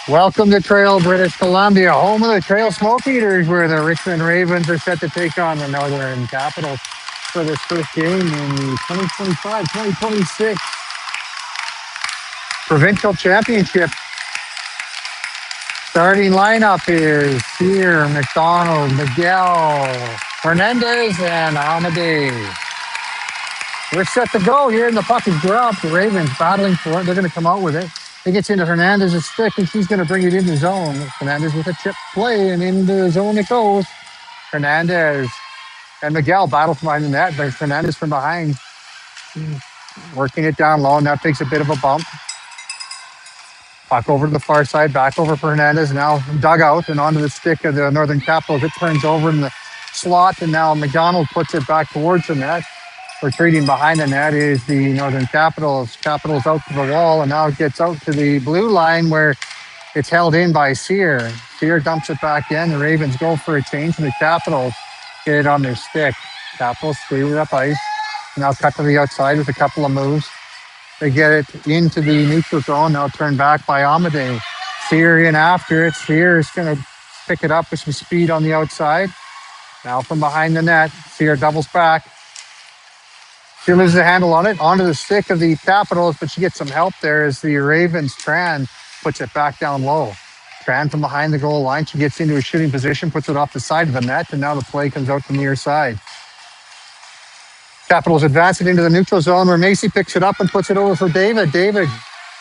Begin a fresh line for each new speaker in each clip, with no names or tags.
Welcome to Trail, British Columbia, home of the Trail Smoke Eaters, where the Richmond Ravens are set to take on the Northern Capitals for this first game in the 2025-2026 Provincial Championship. Starting lineup is Sear, McDonald, Miguel, Hernandez, and Amadei. We're set to go here, and the puck is dropped. The Ravens battling for it. They're going to come out with it. It gets into Hernandez's stick, and she's going to bring it into zone. Hernandez with a chip play, and into zone it goes. Hernandez and Miguel battle from behind the net. There's Hernandez from behind, working it down low, and that takes a bit of a bump. Puck over to the far side, back over for Hernandez. Now dug out and onto the stick of the Northern Capitals. It turns over in the slot, and now McDonald puts it back towards the net. Retreating behind the net is the Northern Capitals. Capitals out to the wall, and now it gets out to the blue line where it's held in by Sear. Sear dumps it back in. The Ravens go for a change, and the Capitals get it on their stick. Capitals squeeze it up ice. Now cut to the outside with a couple of moves. They get it into the neutral zone. Now turned back by Amadei. Sear in after it. Sear is going to pick it up with some speed on the outside. Now from behind the net, Sear doubles back. She loses the handle on it, onto the stick of the Capitals, but she gets some help there as the Ravens' Tran puts it back down low. Tran from behind the goal line. She gets into a shooting position, puts it off the side of the net, and now the play comes out to the near side. Capitals advance it into the neutral zone where Macy picks it up and puts it over for David. David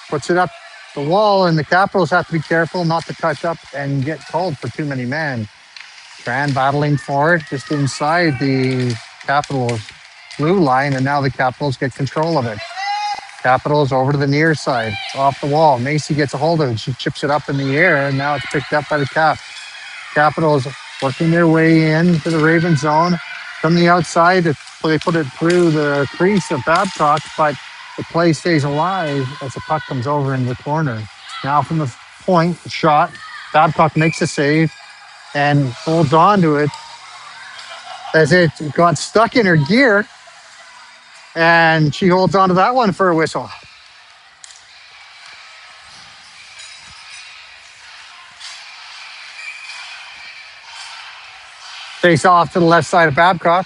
puts it up the wall, and the Capitals have to be careful not to touch up and get called for too many men. Tran battling for it just inside the Capitals blue line, and now the Capitals get control of it. Capitals over to the near side, off the wall. Macy gets a hold of it. She chips it up in the air, and now it's picked up by the Caps. Capitals working their way into the Raven zone from the outside. They put it through the crease of Babcock, but the play stays alive as the puck comes over in the corner. Now from the point, shot. Babcock makes a save and holds on to it as it got stuck in her gear. And she holds on to that one for a whistle. Face off to the left side of Babcock.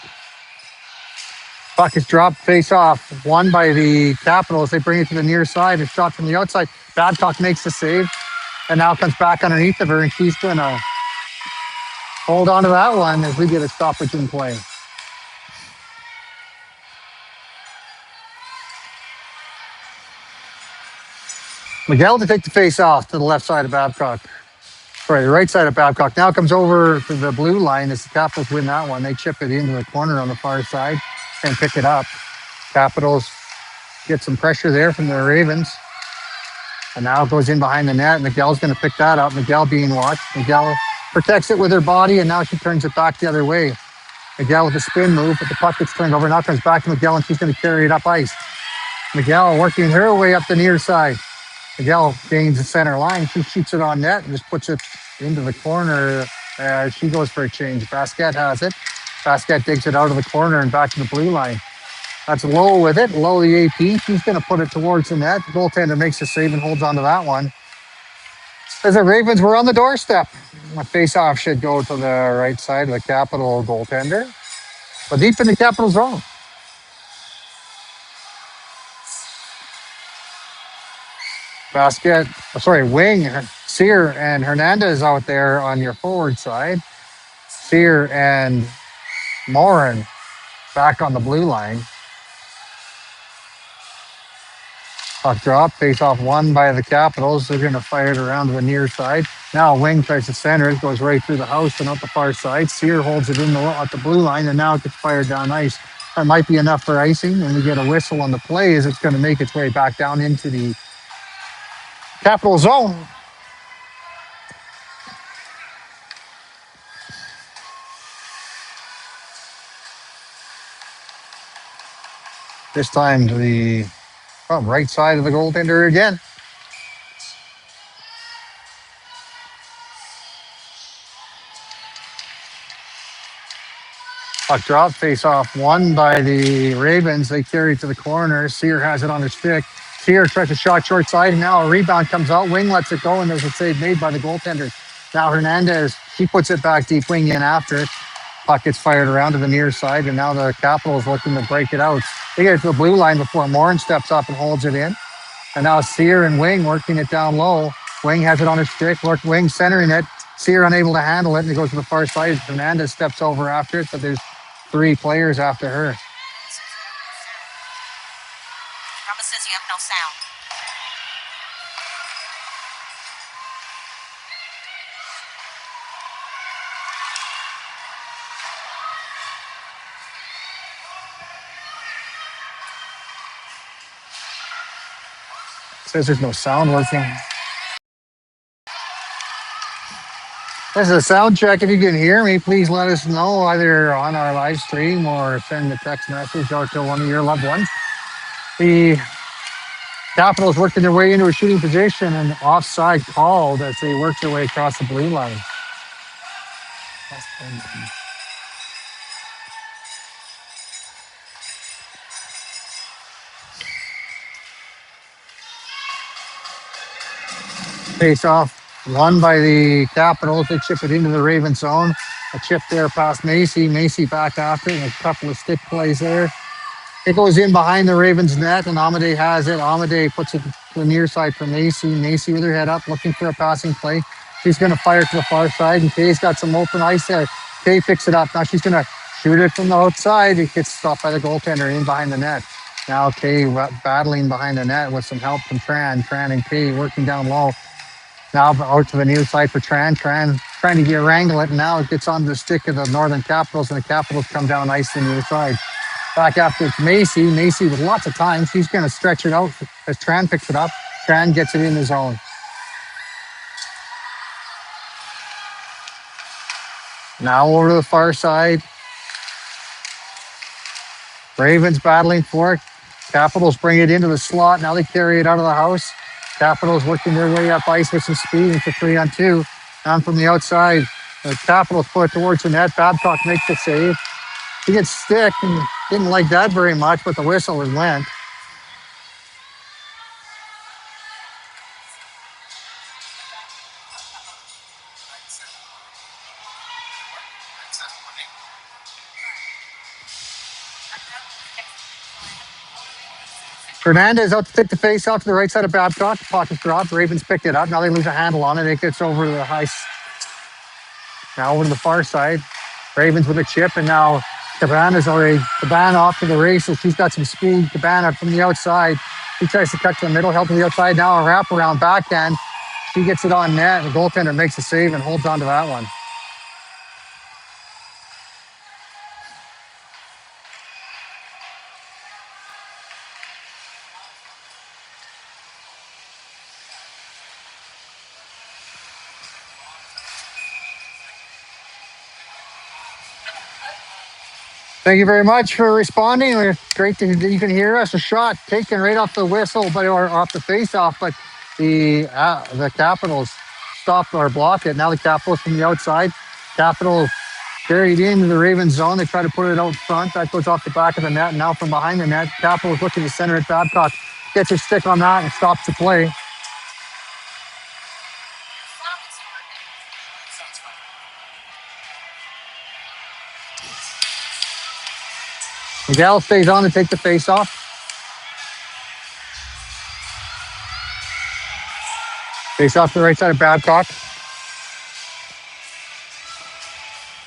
Puck is dropped, face off, won by the Capitals. They bring it to the near side. A shot from the outside. Babcock makes the save and now comes back underneath of her, and she's going to hold on to that one as we get a stoppage in play. Miguel to take the face off to the left side of Babcock. Sorry, the right side of Babcock. Now comes over to the blue line as the Capitals win that one. They chip it into the corner on the far side and pick it up. Capitals get some pressure there from the Ravens. And now it goes in behind the net. Miguel's going to pick that up. Miguel being watched. Miguel protects it with her body, and now she turns it back the other way. Miguel with a spin move, but the puck gets turned over. Now comes back to Miguel, and she's going to carry it up ice. Miguel working her way up the near side. Miguel gains the center line. She shoots it on net and just puts it into the corner. She goes for a change. Basquet has it. Basquet digs it out of the corner and back to the blue line. That's Lowe with it. Lowe, the AP. She's going to put it towards the net. The goaltender makes a save and holds on to that one. As the Ravens were on the doorstep. A face-off should go to the right side of the Capital goaltender. But deep in the Capital zone. Wing, Sear and Hernandez out there on your forward side. Sear and Morin back on the blue line. Puck drop, face off won by the Capitals. They're going to fire it around to the near side. Now Wing tries to center it, goes right through the house and out the far side. Sear holds it at the blue line, and now it gets fired down ice. That might be enough for icing, and we get a whistle on the play as it's going to make its way back down into the Capital zone. This time to the right side of the goaltender again. Puck drop, face off won by the Ravens. They carry it to the corner. Sear has it on his stick. Sear tries a shot short side, and now a rebound comes out. Wing lets it go, and there's a save made by the goaltender. Now Hernandez, he puts it back deep, Wing in after it. Puck gets fired around to the near side, and now the Capitals looking to break it out. They get it to the blue line before Morin steps up and holds it in. And now Sear and Wing working it down low. Wing has it on his stick. Wing centering it. Sear unable to handle it, and it goes to the far side. Hernandez steps over after it, but there's 3 players after her.
Rama says you have no sound.
Says there's no sound working. This is a sound check. If you can hear me, please let us know either on our live stream or send a text message out to one of your loved ones. The Capitals working their way into a shooting position and offside called as they worked their way across the blue line. Face off won by the Capitals. They chip it into the Raven zone. A chip there past Macy. Macy back after it, and a couple of stick plays there. It goes in behind the Ravens net, and Amadei has it. Amadei puts it to the near side for Macy. Macy with her head up, looking for a passing play. She's going to fire to the far side, and Kay's got some open ice there. Kay picks it up. Now she's going to shoot it from the outside. It gets stopped by the goaltender in behind the net. Now Kay battling behind the net with some help from Tran. Tran and Kay working down low. Now out to the near side for Tran. Tran trying to wrangle it, and now it gets onto the stick of the Northern Capitals, and the Capitals come down ice to the near side. Back after it's Macy. Macy with lots of time. She's going to stretch it out as Tran picks it up. Tran gets it in the zone. Now over to the far side. Ravens battling for it. Capitals bring it into the slot. Now they carry it out of the house. Capitals working their way up ice with some speed into 3-on-2. Down from the outside. The Capitals put it towards the net. Babcock makes the save. He gets stick and didn't like that very much, but the whistle went. Fernandez out to take the face off to the right side of Babcock. Puck is dropped. Ravens picked it up. Now they lose a handle on it. It gets over to the high. Now over to the far side. Ravens with a chip, and now Cabana's already Cabana off to the races. She's got some speed. Cabana from the outside. He tries to cut to the middle, help to the outside. Now a wraparound backhand. She gets it on net. The goaltender makes a save and holds on to that one. Thank you very much for responding. We're great that you can hear us. A shot taken right off the whistle, or off the face-off, but the Capitals stop or block it. Now the Capitals from the outside. Capitals carried into the Ravens zone. They try to put it out front. That goes off the back of the net. Now from behind the net, Capitals looking to center it. Babcock gets her stick on that and stops the play. Miguel stays on to take the face-off. Face-off to the right side of Babcock.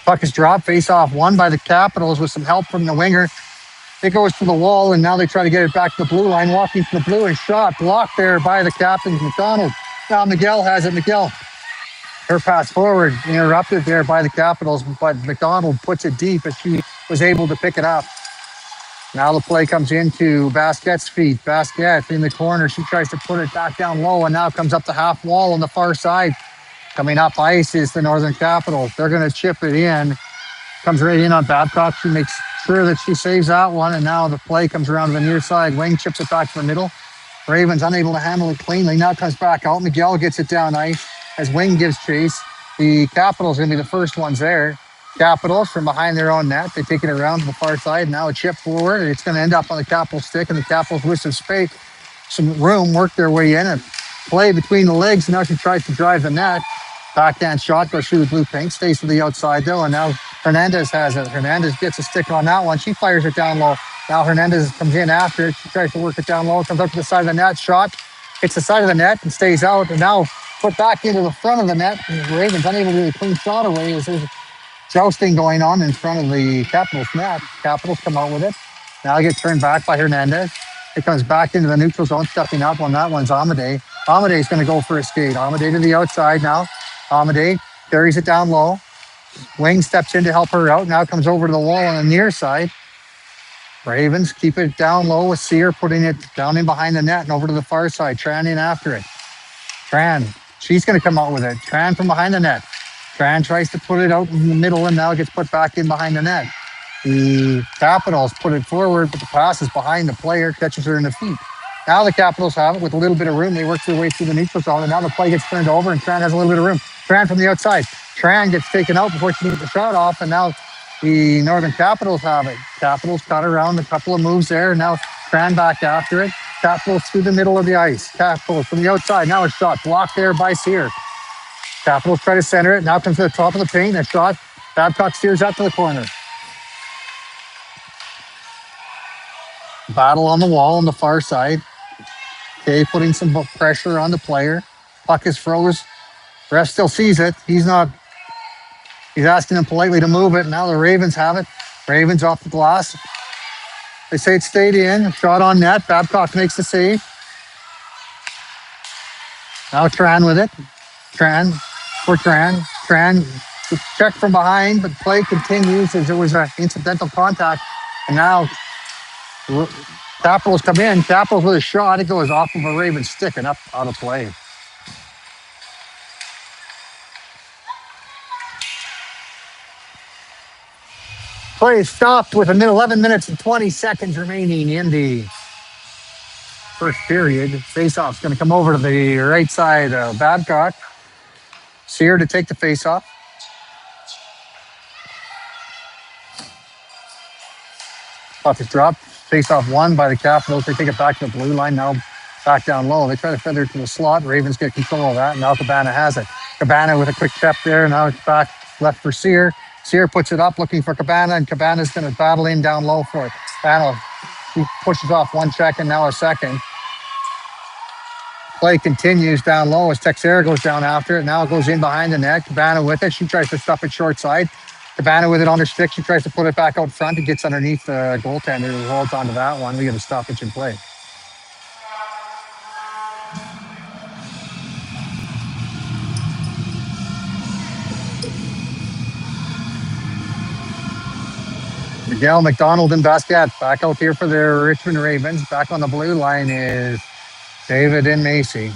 Puck is dropped. Face-off won by the Capitals with some help from the winger. It goes to the wall, and now they try to get it back to the blue line. Walking to the blue and shot blocked there by the captain, McDonald. Now Miguel has it. Miguel, her pass forward, interrupted there by the Capitals, but McDonald puts it deep, and she was able to pick it up. Now the play comes into Basquet's feet. Basquet in the corner. She tries to put it back down low, and now comes up the half wall on the far side. Coming up ice is the Northern Capitals. They're going to chip it in. Comes right in on Babcock. She makes sure that she saves that one, and now the play comes around to the near side. Wing chips it back to the middle. Ravens unable to handle it cleanly. Now it comes back out. Miguel gets it down ice as Wing gives chase. The Capitals going to be the first ones there. Capitals from behind their own net. They take it around to the far side. Now a chip forward. It's going to end up on the Capital stick, and the Capitals with some space some room, work their way in and play between the legs. Now she tries to drive the net. Backhand shot goes through the blue paint, stays to the outside though, and now Hernandez has it. Hernandez gets a stick on that one. She fires it down low. Now Hernandez comes in after it. She tries to work it down low, comes up to the side of the net, shot, hits the side of the net and stays out. And now put back into the front of the net. And the Ravens unable to get a clean shot away as there's jousting going on in front of the Capitals net. Capitals come out with it. Now it gets turned back by Hernandez. It comes back into the neutral zone, stepping up on that one's Amade. Amade's going to go for a skate. Amade to the outside now. Amade carries it down low. Wing steps in to help her out. Now comes over to the wall on the near side. Ravens keep it down low with Sear putting it down in behind the net and over to the far side. Tran in after it. Tran, she's going to come out with it. Tran from behind the net. Tran tries to put it out in the middle and now gets put back in behind the net. The Capitals put it forward, but the pass is behind the player, catches her in the feet. Now the Capitals have it with a little bit of room. They work their way through the neutral zone, and now the play gets turned over, and Tran has a little bit of room. Tran from the outside. Tran gets taken out before she can get the shot off, and now the Northern Capitals have it. Capitals cut around a couple of moves there, and now Tran back after it. Capitals through the middle of the ice. Capitals from the outside. Now a shot blocked there by Sear. Capitals try to center it. Now comes to the top of the paint. A shot. Babcock steers up to the corner. Battle on the wall on the far side. Okay, putting some pressure on the player. Puck is froze. Ref still sees it. He's asking him politely to move it. Now the Ravens have it. Ravens off the glass. They say it stayed in. Shot on net. Babcock makes the save. Now Tran with it. Tran for Tran. Tran check from behind, but play continues as there was an incidental contact. And now Capitals come in. Capitals with a shot. It goes off of a Ravens stick and up out of play. Play is stopped with 11 minutes and 20 seconds remaining in the first period. Faceoff's going to come over to the right side of Babcock. Sear to take the faceoff. Puck is dropped. Faceoff won by the Capitals. They take it back to the blue line. Now back down low. They try to feather it to the slot. Ravens get control of that. Now Cabana has it. Cabana with a quick step there. Now it's back left for Sear. Sear puts it up looking for Cabana, and Cabana's going to battle in down low for it. Cabana, he pushes off one check and now a second. Play continues down low as Texera goes down after it. Now it goes in behind the net. Cabana with it. She tries to stuff it short side. Cabana with it on her stick. She tries to put it back out front. It gets underneath the goaltender who holds onto that one. We get a stoppage in play. Miguel McDonald and Basquette back out here for the Richmond Ravens. Back on the blue line is David and Macy.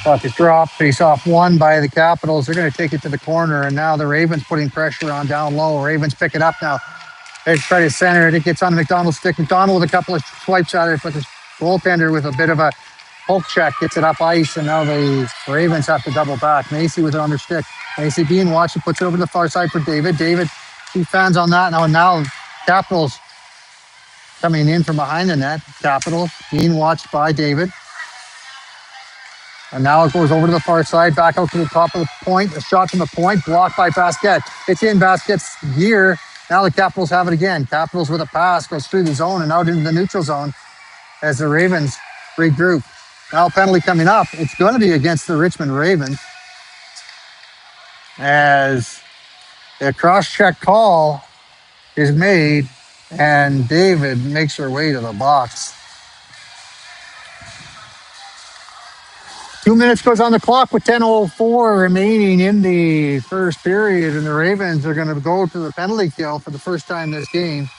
Puck is dropped. Face off one by the Capitals. They're going to take it to the corner, and now the Ravens putting pressure on down low. Ravens pick it up now. They try to center it. It gets on McDonald's stick. McDonald with a couple of swipes at it, but the goaltender with a bit of a poke check gets it up ice, and now the Ravens have to double back. Macy with it on her stick. Macy being watched. She puts it over to the far side for David. David, two fans on that now. And now Capitals coming in from behind the net. Capitals being watched by David. And now it goes over to the far side, back out to the top of the point. A shot from the point, blocked by Basquette. It's in Basquette's gear. Now the Capitals have it again. Capitals with a pass, goes through the zone and out into the neutral zone as the Ravens regroup. Now a penalty coming up. It's going to be against the Richmond Ravens as a cross-check call is made and David makes her way to the box. 2 minutes goes on the clock with 10:04 remaining in the first period, and the Ravens are going to go to the penalty kill for the first time this game.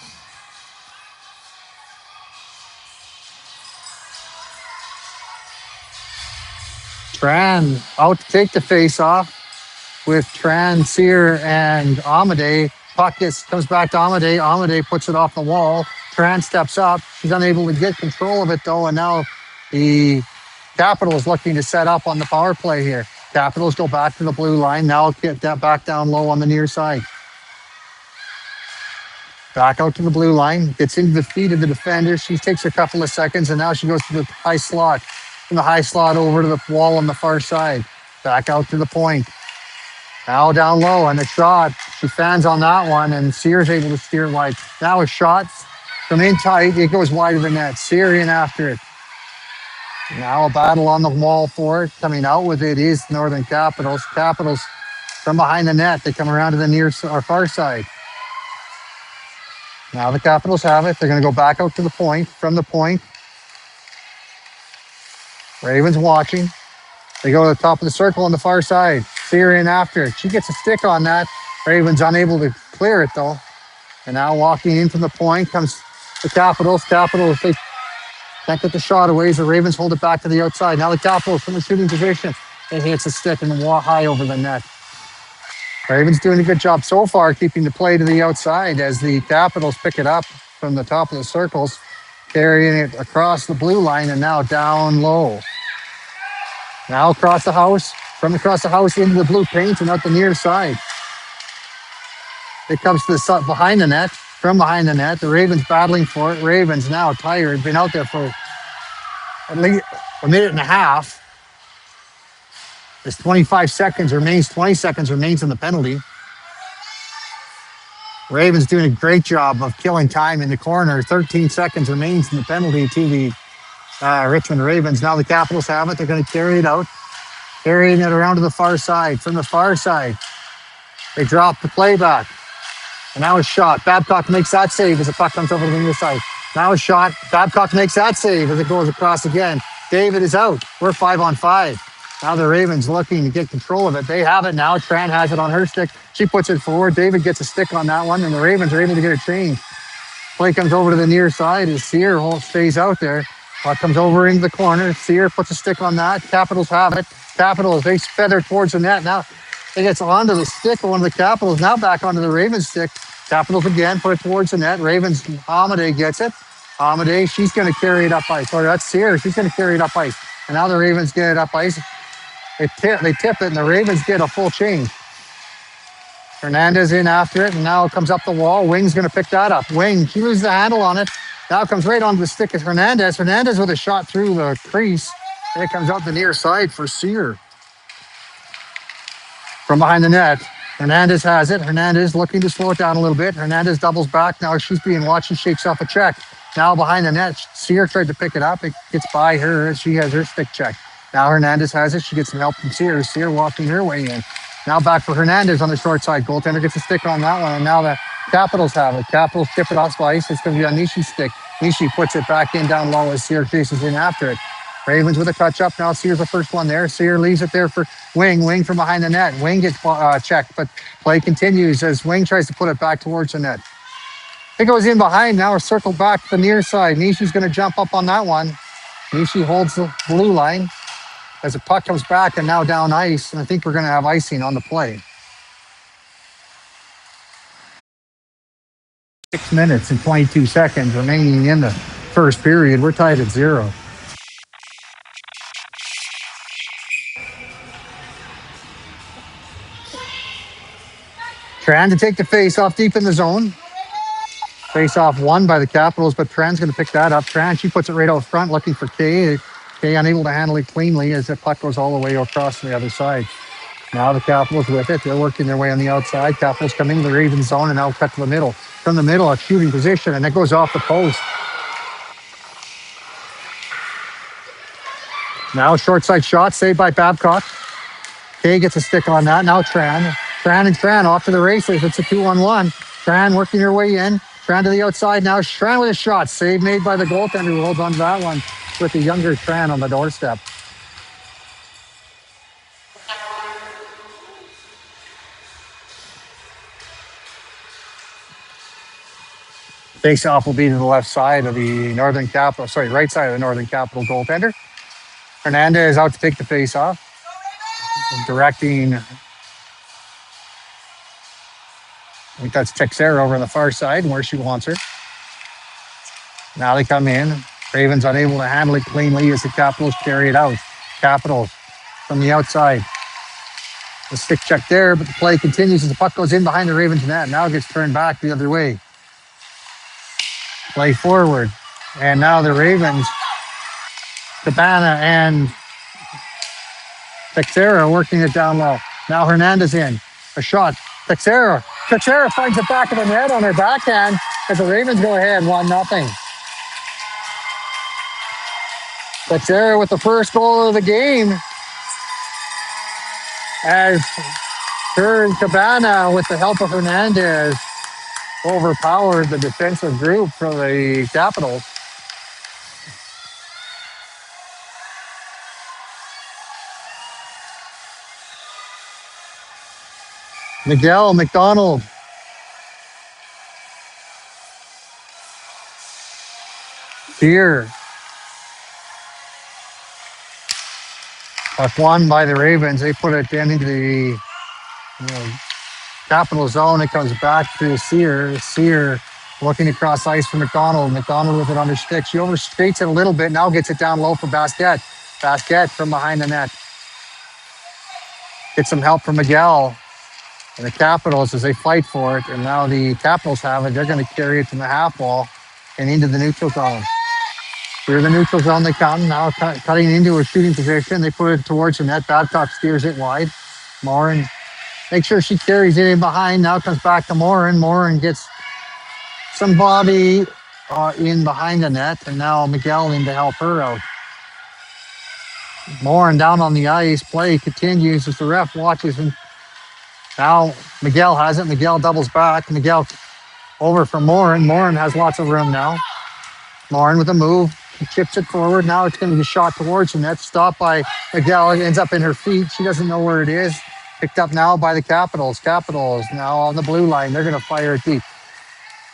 Tran out to take the face off with Tran, Sear, and Amade. Puck comes back to Amade. Amade puts it off the wall. Tran steps up. She's unable to get control of it, though, and now the Capitals looking to set up on the power play here. Capitals go back to the blue line. Now get that back down low on the near side. Back out to the blue line, gets into the feet of the defender. She takes a couple of seconds, and now she goes to the high slot. From the high slot over to the wall on the far side. Back out to the point. Now down low on the shot. She fans on that one, and Sear's able to steer wide. Now a shot from in tight. It goes wide of the net. Sear in after it. Now a battle on the wall for it. Coming out with it is Northern Capitals. Capitals from behind the net. They come around to the near or far side. Now the Capitals have it. They're going to go back out to the point. From the point, Ravens watching. They go to the top of the circle on the far side. Sear in after it. She gets a stick on that. Ravens unable to clear it though. And now walking in from the point comes the Capitals. Capitals, they can't get the shot away as the Ravens hold it back to the outside. Now the Capitals from the shooting position. It hits a stick and walk high over the net. Ravens doing a good job so far keeping the play to the outside as the Capitals pick it up from the top of the circles, carrying it across the blue line and now down low. Now across the house, from across the house into the blue paint and out the near side. It comes to the behind the net, from behind the net. The Ravens battling for it. Ravens now tired, been out there for at least a minute and a half. There's 25 seconds remains, 20 seconds remains in the penalty. Ravens doing a great job of killing time in the corner. 13 seconds remains in the penalty to the Richmond Ravens. Now the Capitals have it. They're going to carry it out. Carrying it around to the far side. From the far side, they drop the play back. And now a shot. Babcock makes that save as the puck comes over to the near side. Now a shot. Babcock makes that save as it goes across again. David is out. We're 5-on-5. Now the Ravens looking to get control of it. They have it now. Tran has it on her stick. She puts it forward. David gets a stick on that one, and the Ravens are able to get a change. Play comes over to the near side as Sear stays out there. Puck comes over into the corner. Sear puts a stick on that. Capitals have it. Capitals, they feather towards the net. Now it gets onto the stick of one of the Capitals. Now back onto the Ravens stick. Capitals again put it towards the net. Ravens, Amadei gets it. Amadei, she's going to carry it up ice. Or that's Sear. She's going to carry it up ice. And now the Ravens get it up ice. They tip it, and the Ravens get a full change. Hernandez in after it, and now it comes up the wall. Wing's going to pick that up. Wing, she loses the handle on it. Now it comes right onto the stick of Hernandez. Hernandez with a shot through the crease. And it comes out the near side for Sear. From behind the net, Hernandez has it. Hernandez looking to slow it down a little bit. Hernandez doubles back. Now she's being watched and shakes off a check. Now behind the net, Sear tried to pick it up. It gets by her as she has her stick check. Now Hernandez has it. She gets some help from Sear. Sear walking her way in. Now back for Hernandez on the short side. Goaltender gets a stick on that one. And now the Capitals have it. Capitals tip it off the ice. It's going to be on Nishi's stick. Nishi puts it back in down low as Sear chases in after it. Ravens with a touch up. Now Sear's the first one there. Sear leaves it there for Wing. Wing from behind the net. Wing gets checked, but play continues as Wing tries to put it back towards the net. It goes in behind. Now we're circled back to the near side. Nishi's going to jump up on that one. Nishi holds the blue line as the puck comes back and now down ice. And I think we're going to have icing on the play. 6 minutes and 22 seconds remaining in the first period. We're tied at 0. Tran to take the face off deep in the zone. Face off won by the Capitals, but Tran's going to pick that up. Tran, she puts it right out front looking for Kay. Kay unable to handle it cleanly as the puck goes all the way across to the other side. Now the Capitals with it. They're working their way on the outside. Capitals come into the Ravens zone and now cut to the middle. From the middle, a shooting position, and it goes off the post. Now short side shot saved by Babcock. Kay gets a stick on that. Now Tran. Tran off to the races. It's a 2-on-1. Tran working her way in. Tran to the outside. Now Tran with a shot. Save made by the goaltender who holds on to that one with the younger Tran on the doorstep. Face off will be to the left side of the Northern Capital, right side of the Northern Capital goaltender. Hernandez out to take the face off. Directing, I think that's Texera over on the far side where she wants her. Now they come in. Ravens unable to handle it cleanly as the Capitals carry it out. Capitals from the outside. The stick check there, but the play continues as the puck goes in behind the Ravens net. Now it gets turned back the other way. play forward. And now the Ravens, Cabana and Texera working it down low. Now Hernandez in. A shot. Texera. Texera finds it back of the net on her backhand as the Ravens go ahead 1-0. Texera with the first goal of the game as her and Cabana, with the help of Hernandez, overpowered the defensive group for the Capitals. Miguel McDonald. Here. Puck won by the Ravens. They put it into the Capital zone. It comes back to Sear. Sear looking across ice for McDonald. McDonald with it on her stick. She overstates it a little bit. Now gets it down low for Basquet. Basquet from behind the net. Get some help from Miguel and the Capitals as they fight for it. And now the Capitals have it. They're going to carry it from the half wall and into the neutral zone. Through the neutral zone they come. Now cutting into a shooting position. They put it towards the net. Babcock steers it wide. Morin, make sure she carries it in behind. Now comes back to Morin. Morin gets somebody in behind the net. And now Miguel in to help her out. Morin down on the ice. Play continues as the ref watches. And now Miguel has it. Miguel doubles back. Miguel over for Morin. Morin has lots of room now. Morin with a move. He chips it forward. Now it's going to be shot towards the net. Stopped by Miguel. It ends up in her feet. She doesn't know where it is. Picked up now by the Capitals. Capitals now on the blue line. They're going to fire it deep.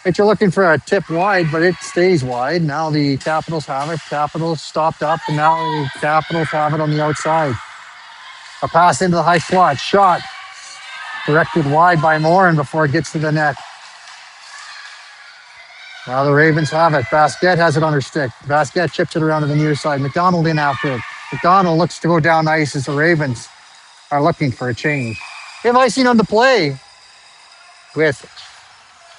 If you're looking for a tip wide, but it stays wide. Now the Capitals have it. Capitals stopped up, and now the Capitals have it on the outside. A pass into the high slot. Shot directed wide by Morin before it gets to the net. Now the Ravens have it. Basquet has it on her stick. Basquet chips it around to the near side. McDonald in after it. McDonald looks to go down ice as the Ravens are looking for a change. We have icing on the play with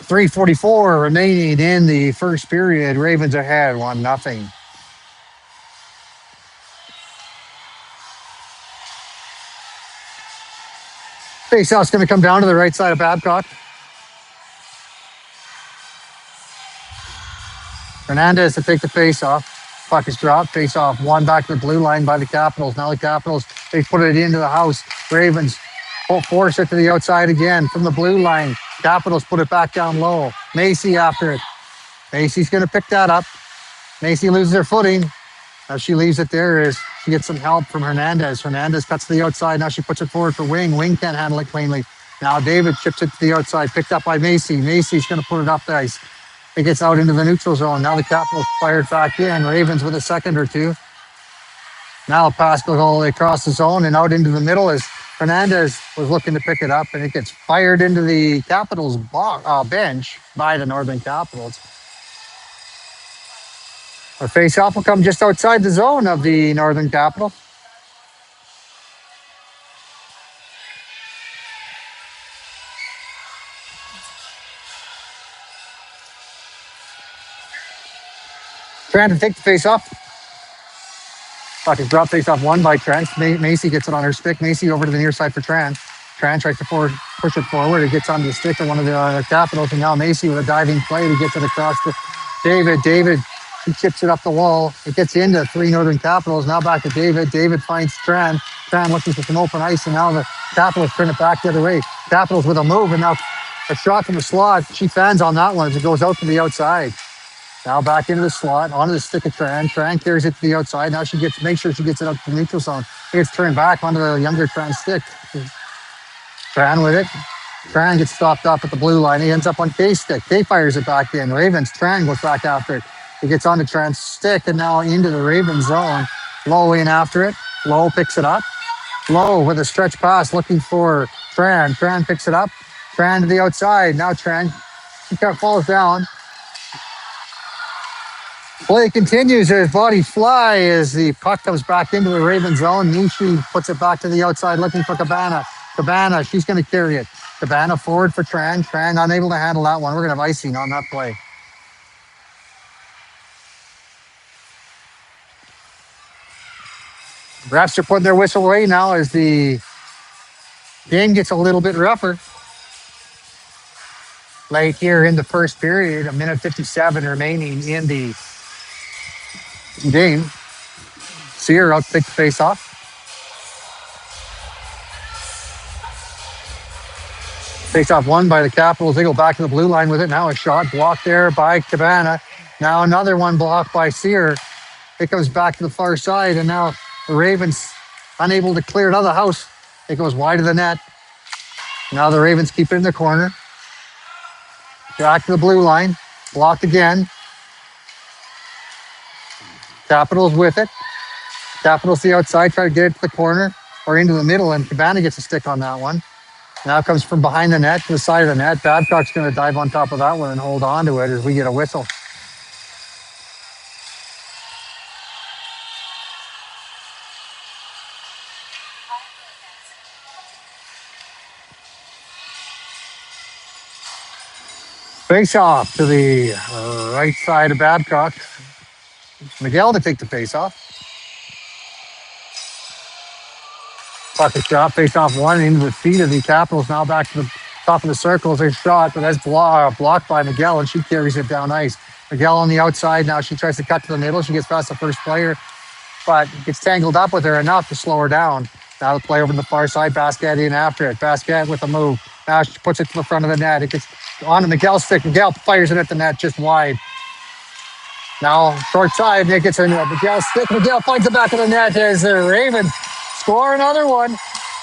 3:44 remaining in the first period. Ravens ahead 1-0. Faceoff's going to come down to the right side of Babcock. Hernandez to take the face-off. Puck is dropped. Face-off won back to the blue line by the Capitals. Now the Capitals, they put it into the house. Ravens force it to the outside again from the blue line. Capitals put it back down low. Macy after it. Macy's going to pick that up. Macy loses her footing. As she leaves it there is she gets some help from Hernandez. Hernandez cuts to the outside. Now she puts it forward for Wing. Wing can't handle it cleanly. Now David chips it to the outside. Picked up by Macy. Macy's going to put it up the ice. It gets out into the neutral zone. Now the Capitals fired back in. Ravens with a second or two. Now a pass goes all the way across the zone and out into the middle as Hernandez was looking to pick it up, and it gets fired into the Capitals bench by the Northern Capitals. A face-off will come just outside the zone of the Northern Capital. Trying to take the face-off. Puck is dropped face-off won by Trent. Macy gets it on her stick. Macy over to the near side for Trent. Trent tries to push it forward. It gets on the stick of one of the Capitals, and now Macy with a diving play to get it across to David. David, he chips it up the wall. It gets into three Northern Capitals. Now back to David. David finds Tran. Tran looking for some open ice, and now the Capitals turn it back the other way. Capitals with a move, and now a shot from the slot. She fans on that one as it goes out to the outside. Now back into the slot, onto the stick of Tran. Tran carries it to the outside. Now make sure she gets it up to the neutral zone. It gets turned back onto the younger Tran stick. Tran with it. Tran gets stopped up at the blue line. He ends up on K's stick. K fires it back in. Ravens, Tran goes back after it. He gets onto Tran's stick and now into the Ravens zone. Low in after it. Low picks it up. Low with a stretch pass looking for Tran. Tran picks it up. Tran to the outside. Now Tran, she falls down. Play continues as bodies fly as the puck comes back into the Raven zone. Nishi puts it back to the outside looking for Cabana. Cabana, she's going to carry it. Cabana forward for Tran. Tran unable to handle that one. We're going to have icing on that play. Refs are putting their whistle away now as the game gets a little bit rougher. Late here in the first period, a minute 57 remaining in the game. Sear out to take the face off. Face off won by the Capitals. They go back to the blue line with it. Now a shot blocked there by Cabana. Now another one blocked by Sear. It goes back to the far side, and now the Ravens unable to clear it out of the house. It goes wide of the net. Now the Ravens keep it in the corner. Back to the blue line. Blocked again. Capitals with it. Capitals the outside, try to get it to the corner or into the middle, and Cabana gets a stick on that one. Now it comes from behind the net to the side of the net. Babcock's going to dive on top of that one and hold on to it as we get a whistle. Face off to the right side of Babcock. Miguel to take the face off. Puck is dropped, face off one into the feet of the Capitals. Now back to the top of the circle as a shot, but that's blocked by Miguel, and she carries it down ice. Miguel on the outside now. She tries to cut to the middle. She gets past the first player, but gets tangled up with her enough to slow her down. Now the play over to the far side. Basket in after it. Basket with a move. Now she puts it to the front of the net. It gets onto Miguel's stick. Miguel fires it at the net just wide. Now short side. It gets into Miguel's stick. Miguel finds the back of the net as the Ravens score another one.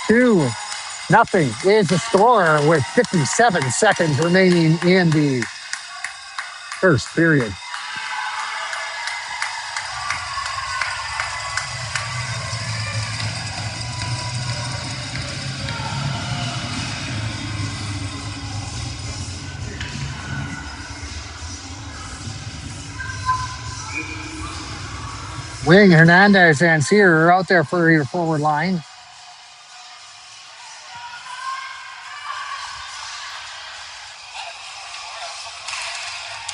2-0 is the score with 57 seconds remaining in the first period. Wing, Hernandez, and Sear are out there for your forward line.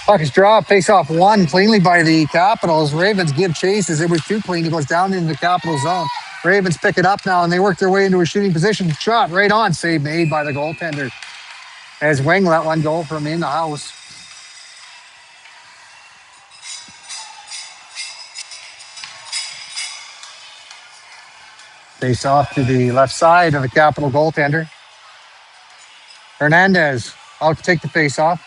Puck is dropped, face off one cleanly by the Capitals. Ravens give chase as it was too clean. It goes down into the Capital zone. Ravens pick it up now and they work their way into a shooting position. Shot right on, save made by the goaltender. As Wing let one go from in the house. Face off to the left side of the Capital goaltender. Hernandez out to take the face off.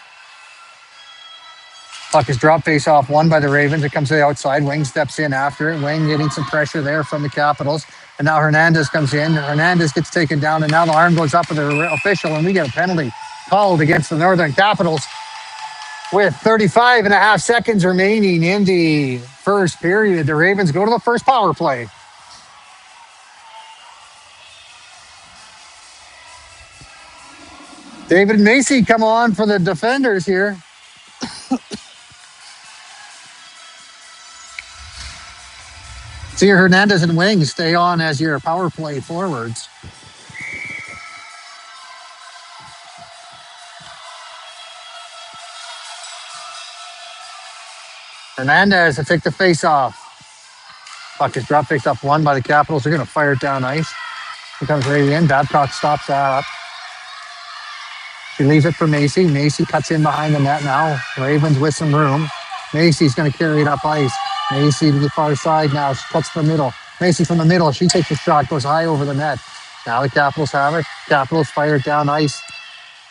Puck is dropped, face off one by the Ravens. It comes to the outside. Wing steps in after it. Wing getting some pressure there from the Capitals. And now Hernandez comes in. Hernandez gets taken down, and now the arm goes up with the official, and we get a penalty called against the Northern Capitals with 35 and a half seconds remaining in the first period. The Ravens go to the first power play. David Macy come on for the defenders here. See your Hernandez and Wing stay on as your power play forwards. Hernandez to take the face off. Puck is dropped, face off one by the Capitals. They're going to fire it down ice. He comes right in. Babcock stops that up. She leaves it for Macy. Macy cuts in behind the net now. Ravens with some room. Macy's going to carry it up ice. Macy to the far side now. She cuts to the middle. Macy from the middle. She takes the shot, goes high over the net. Now the Capitals have it. Capitals fire it down ice.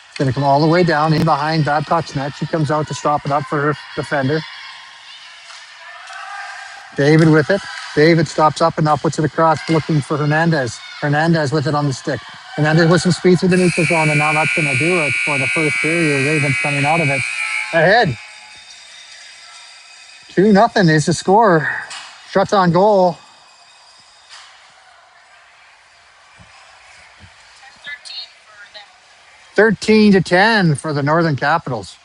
It's going to come all the way down in behind Babcock's net. She comes out to stop it up for her defender. David with it. David stops up and now puts it across looking for Hernandez. Hernandez with it on the stick. Hernandez with some speed through the neutral zone, and now that's going to do it for the first period. Ravens coming out of it. Ahead. 2-0 is the score. Shots on goal. 13-10 for the Northern Capitals.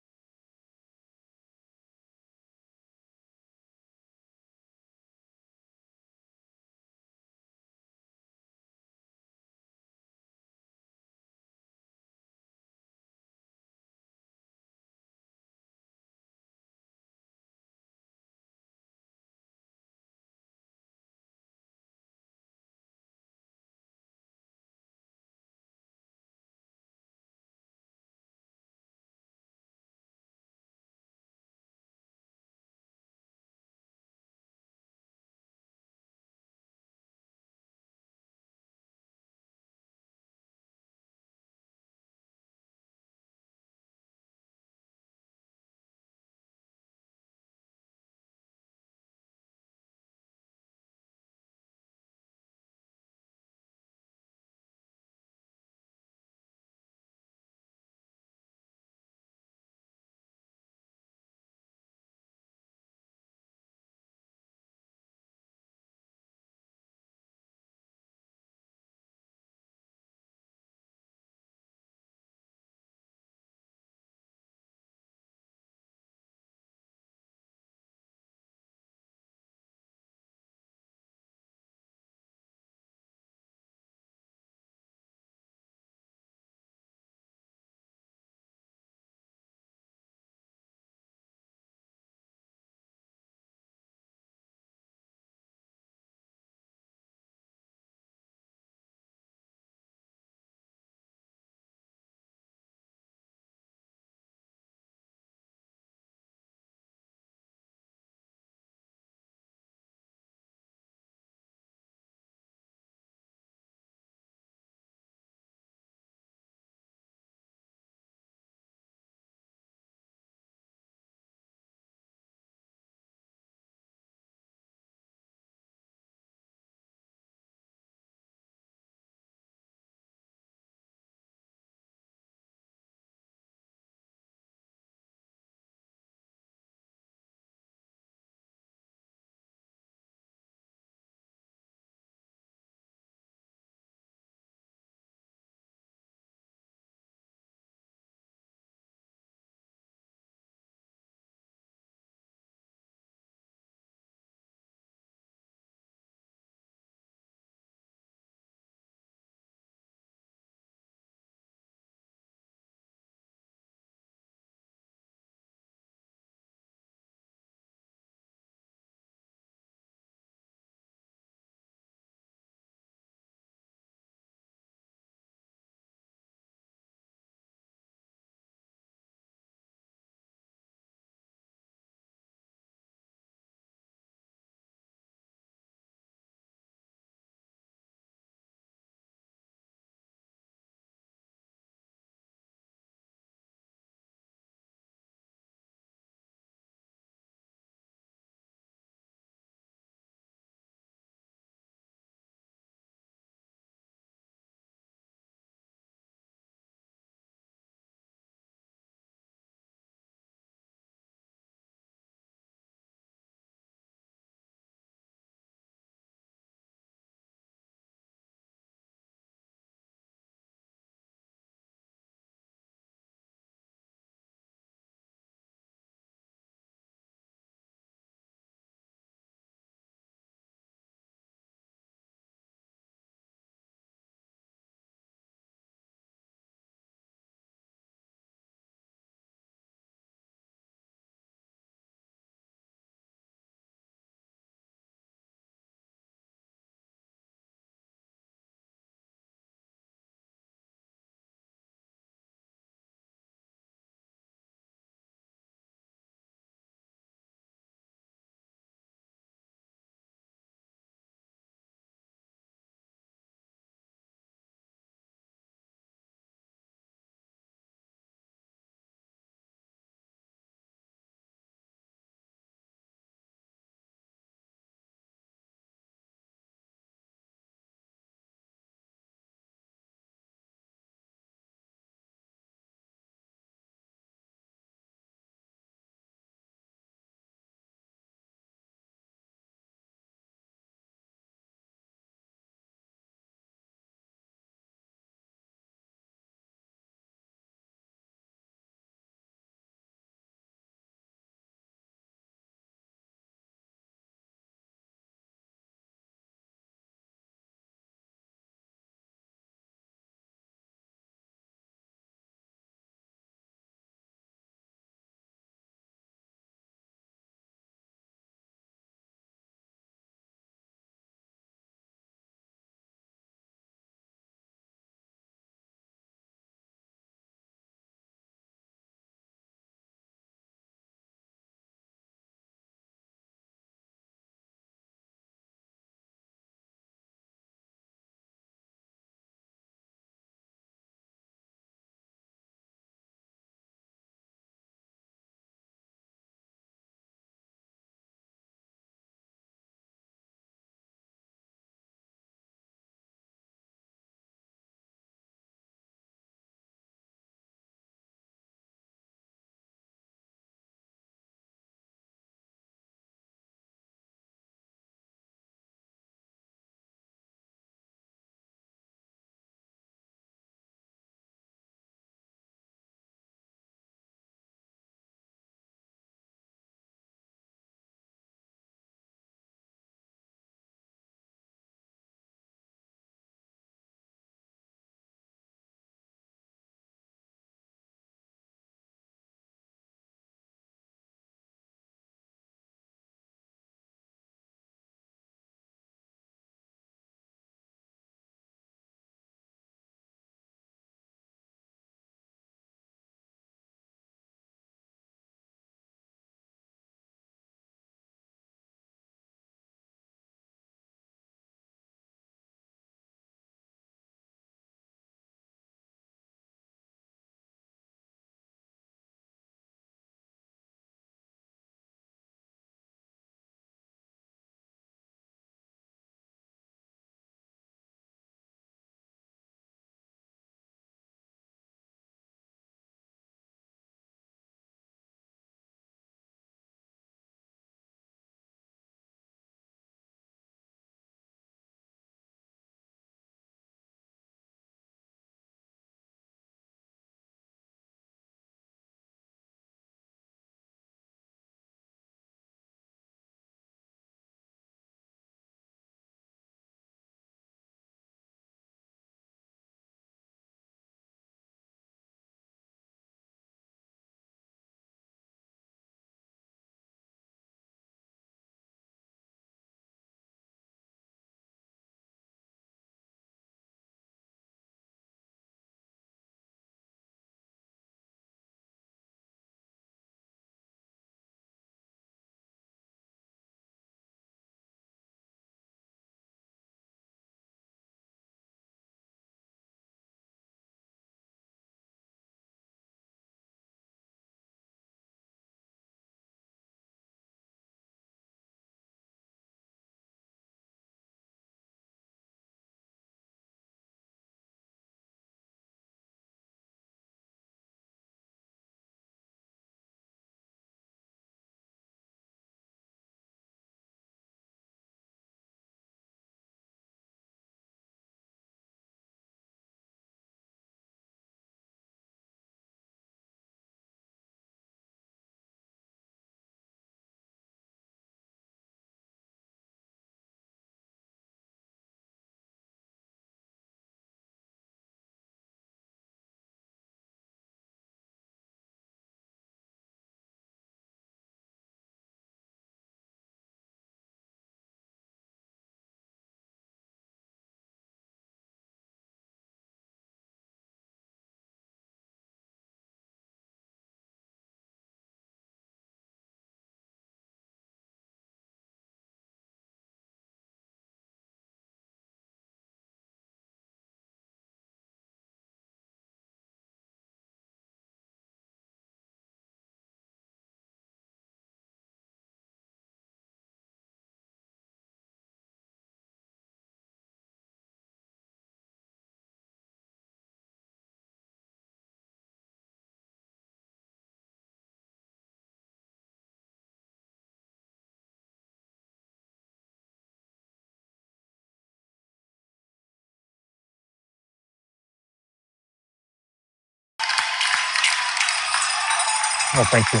Oh, thank you.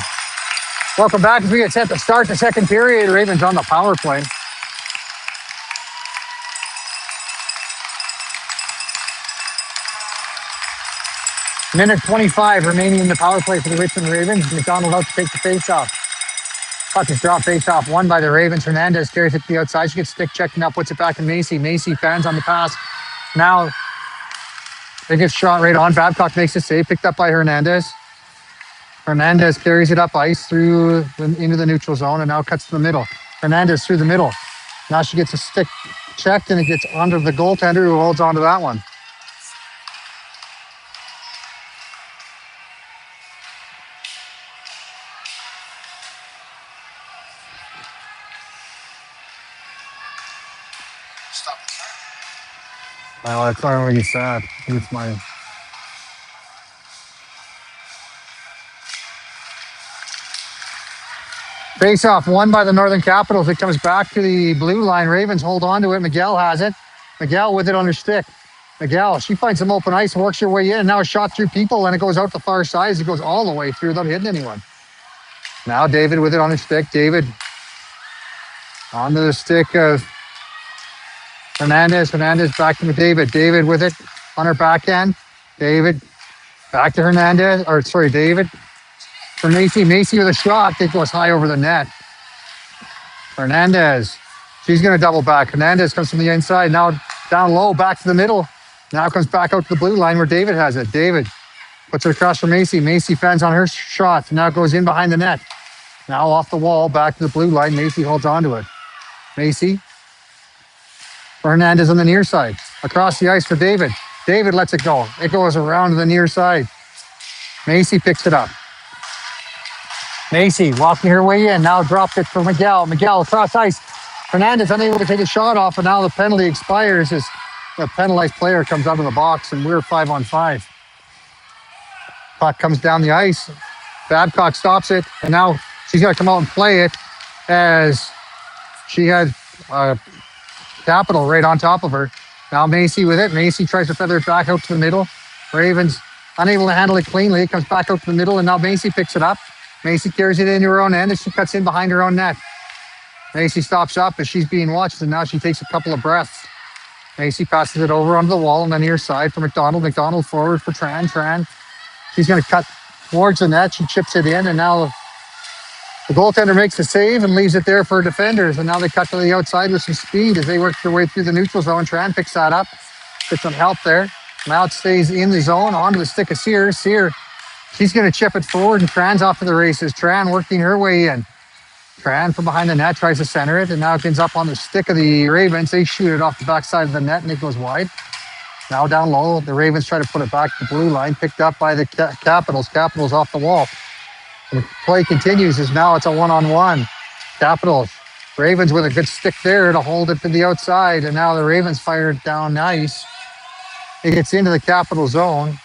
Welcome back as we get set to start the second period. Ravens on the power play. Minute 25 remaining in the power play for the Richmond Ravens. McDonald out to take the face-off. Puck is dropped face-off, won by the Ravens. Hernandez carries it to the outside. She gets stick checked and now puts it back to Macy. Macy fans on the pass. Now they get shot right on. Babcock makes a save, picked up by Hernandez. Hernandez carries it up ice through into the neutral zone and now cuts to the middle. Hernandez through the middle. Now she gets a stick checked and it gets under the goaltender who holds onto that one. Well, that's not really sad. It's my face-off won by the Northern Capitals. It comes back to the blue line. Ravens hold on to it. Miguel has it. Miguel with it on her stick. Miguel, she finds some open ice, works her way in, and now a shot through people, and it goes out the far side. It goes all the way through without hitting anyone. Now David with it on his stick. David onto the stick of Hernandez. Hernandez back to David. David with it on her backhand. David back to Hernandez, or sorry, David. For Macy. Macy with a shot. It goes high over the net. Hernandez. She's going to double back. Hernandez comes from the inside. Now down low, back to the middle. Now comes back out to the blue line where David has it. David puts it across for Macy. Macy fends on her shot. Now goes in behind the net. Now off the wall, back to the blue line. Macy holds onto it. Macy. For Hernandez on the near side. Across the ice for David. David lets it go. It goes around to the near side. Macy picks it up. Macy walking her way in. Now dropped it for Miguel. Miguel across ice. Hernandez unable to take a shot off, and now the penalty expires as the penalized player comes out of the box, and we're 5-on-5. Puck comes down the ice. Babcock stops it, and now she's got to come out and play it as she had Capital right on top of her. Now Macy with it. Macy tries to feather it back out to the middle. Ravens unable to handle it cleanly. It comes back out to the middle, and now Macy picks it up. Macy carries it into her own end, and she cuts in behind her own net. Macy stops up as she's being watched, and now she takes a couple of breaths. Macy passes it over onto the wall on the near side for McDonald. McDonald forward for Tran. Tran, she's going to cut towards the net. She chips it in, and now the goaltender makes the save and leaves it there for defenders. And now they cut to the outside with some speed as they work their way through the neutral zone. Tran picks that up, gets some help there. Now it stays in the zone onto the stick of Sear. Sear, she's going to chip it forward, and Tran's off to the races. Tran working her way in. Tran from behind the net tries to center it, and now it ends up on the stick of the Ravens. They shoot it off the backside of the net, and it goes wide. Now down low, the Ravens try to put it back to the blue line, picked up by the Capitals. Capitals off the wall. The play continues as now it's a one-on-one. Capitals. Ravens with a good stick there to hold it to the outside, and now the Ravens fire it down nice. It gets into the Capital zone.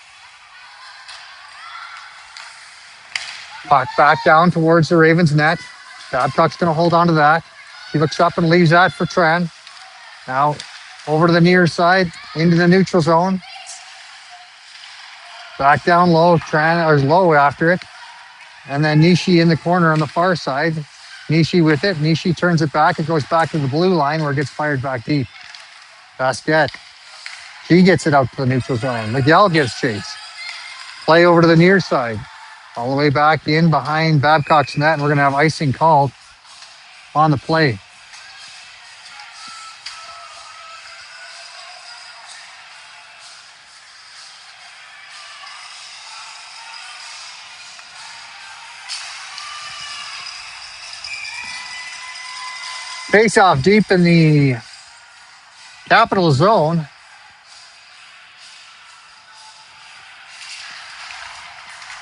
Puck back down towards the Ravens net. Babcock's going to hold on to that. She looks up and leaves that for Tran. Now over to the near side, into the neutral zone. Back down low, Tran is low after it. And then Nishi in the corner on the far side. Nishi with it. Nishi turns it back. It goes back to the blue line where it gets fired back deep. Basket. She gets it out to the neutral zone. Miguel gives chase. Play over to the near side. All the way back in behind Babcock's net, and we're going to have icing called on the play. Face off deep in the Capital zone.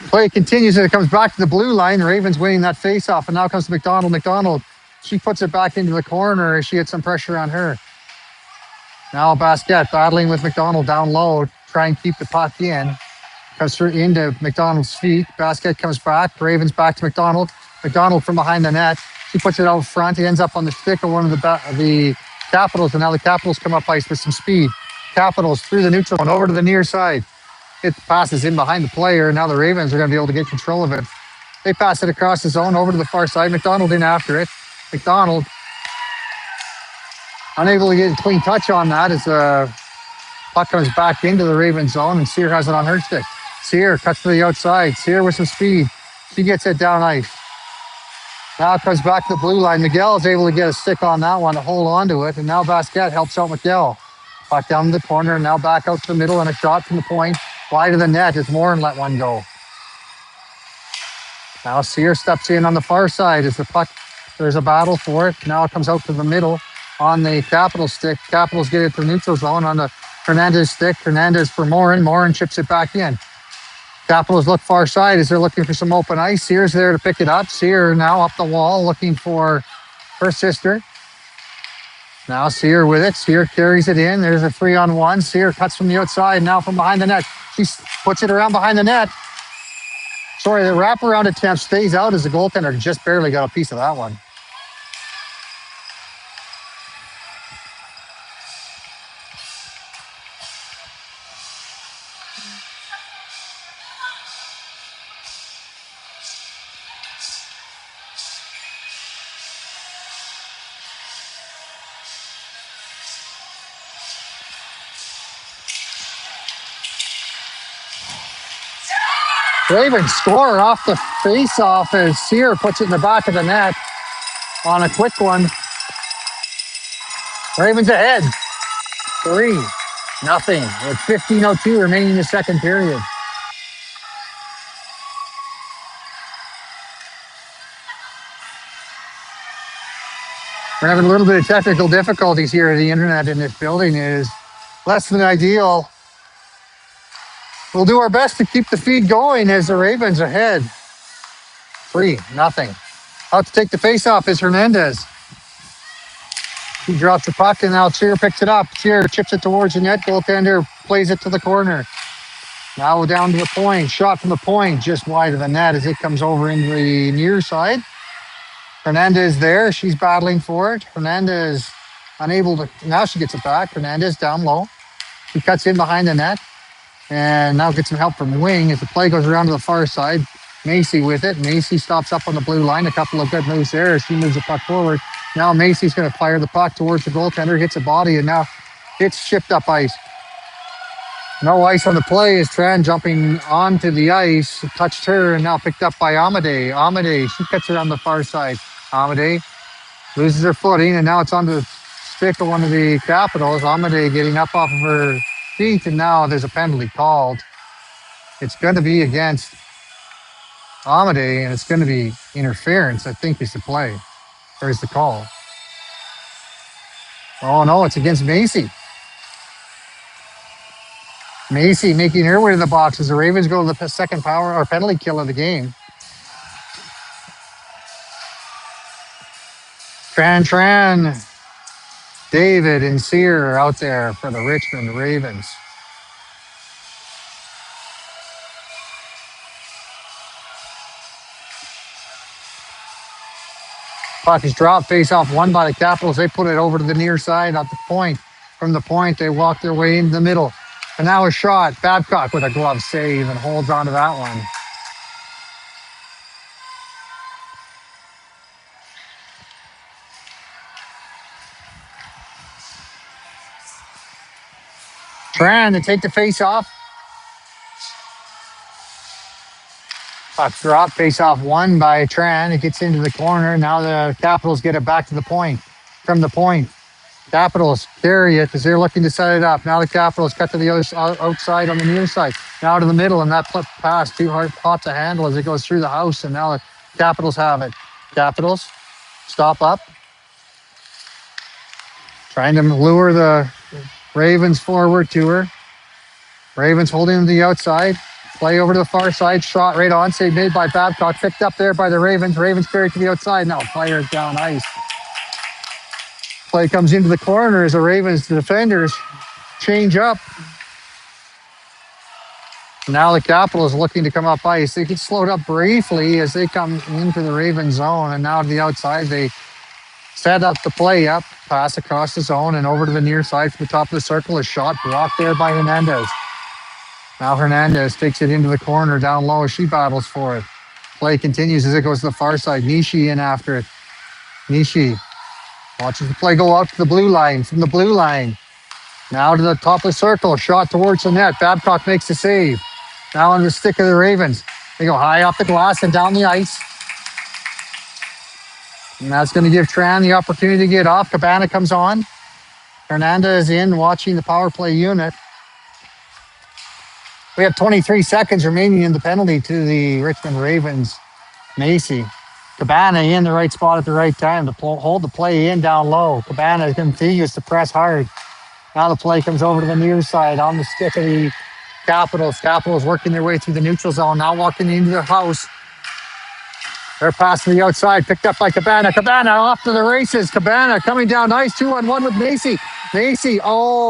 Play continues and it comes back to the blue line. Ravens winning that face-off, and now comes to McDonald. McDonald, she puts it back into the corner as she gets some pressure on her. Now Basket battling with McDonald down low, try and keep the puck in. Comes through into McDonald's feet. Basket comes back. Ravens back to McDonald. McDonald from behind the net. She puts it out front. He ends up on the stick of one of the Capitals, and now the Capitals come up ice with some speed. Capitals through the neutral and over to the near side. It passes in behind the player. Now the Ravens are going to be able to get control of it They pass it across the zone over to the far side. McDonald in after it. McDonald unable to get a clean touch on that as the puck comes back into the Ravens zone, and Sear has it on her stick. Sear cuts to the outside. Sear with some speed. She gets it down ice. Now it comes back to the blue line. Miguel is able to get a stick on that one to hold on to it, and now Basquette helps out Miguel. Puck down the corner, and now back out to the middle, and a shot from the point. Wide of the net as Warren let one go. Now Sear steps in on the far side as the puck, there's a battle for it. Now it comes out to the middle on the Capital stick. Capitals get it to neutral zone on the Hernandez stick. Hernandez for Morin. Morin chips it back in. Capitals look far side as they're looking for some open ice. Sear's there to pick it up. Sear now up the wall looking for her sister. Now Sear with it. Sear carries it in. There's a 3-on-1. Sear cuts from the outside. Now from behind the net. She puts it around behind the net. Sorry, the wraparound attempt stays out as the goaltender just barely got a piece of that one. Ravens score off the face-off as Sear puts it in the back of the net on a quick one. Ravens ahead. 3-0 with 15:02 remaining in the second period. We're having a little bit of technical difficulties here. The internet in this building is less than ideal. We'll do our best to keep the feed going as the Ravens ahead. 3-0. Out to take the face-off is Hernandez. He drops the puck and now Sear picks it up. Sear chips it towards the net. Goaltender plays it to the corner. Now we're down to the point. Shot from the point just wide of the net as it comes over into the near side. Hernandez there. She's battling for it. Hernandez unable to. Now she gets it back. Hernandez down low. She cuts in behind the net. And now gets some help from Wing as the play goes around to the far side. Macy with it. Macy stops up on the blue line. A couple of good moves there as she moves the puck forward. Now Macy's going to fire the puck towards the goaltender. Hits a body and now it's shipped up ice. No ice on the play as Tran jumping onto the ice. Touched her and now picked up by Amade. Amade, she cuts it on the far side. Amade loses her footing and now it's on the stick of one of the Capitals. Amade getting up off of her feet and now there's a penalty called. It's going to be against Amade and it's going to be interference, I think is the play. Or is the call. Oh no, it's against Macy. Macy making her way to the box as the Ravens go to the second power or penalty kill of the game. Tran, David and Sear are out there for the Richmond Ravens. Puck is dropped, face off won by the Capitals. They put it over to the near side at the point. From the point, they walk their way into the middle. And now a shot. Babcock with a glove save and holds on to that one. Tran to take the face off. Puck drop, face off won by Tran. It gets into the corner. Now the Capitals get it back to the point. From the point, Capitals carry it as they're looking to set it up. Now the Capitals cut to the other outside on the near side. Now to the middle, and that flip pass too hot to handle as it goes through the house. And now the Capitals have it. Capitals stop up, trying to lure the Ravens forward to her. Ravens holding them to the outside. Play over to the far side. Shot right on. Save made by Babcock. Picked up there by the Ravens. Ravens carry it to the outside. Now fires down ice. Play comes into the corner as the Ravens defenders change up. Now the Capitals looking to come up ice. They get slowed up briefly as they come into the Ravens zone. And now to the outside, they set up the play up. Pass across the zone and over to the near side from the top of the circle. A shot blocked there by Hernandez. Now Hernandez takes it into the corner down low. She battles for it. Play continues as it goes to the far side. Nishi in after it. Nishi watches the play go out to the blue line. From the blue line, now to the top of the circle. Shot towards the net. Babcock makes the save. Now on the stick of the Ravens. They go high off the glass and down the ice. And that's going to give Tran the opportunity to get off. Cabana comes on. Hernandez in watching the power play unit. We have 23 seconds remaining in the penalty to the Richmond Ravens. Macy. Cabana in the right spot at the right time to hold the play in down low. Cabana continues to press hard. Now the play comes over to the near side on the stick of the Capitals. Capitals working their way through the neutral zone. Now walking into the house. They're passing to the outside, picked up by Cabana. Cabana off to the races. Cabana coming down nice 2-on-1 with Macy. Macy,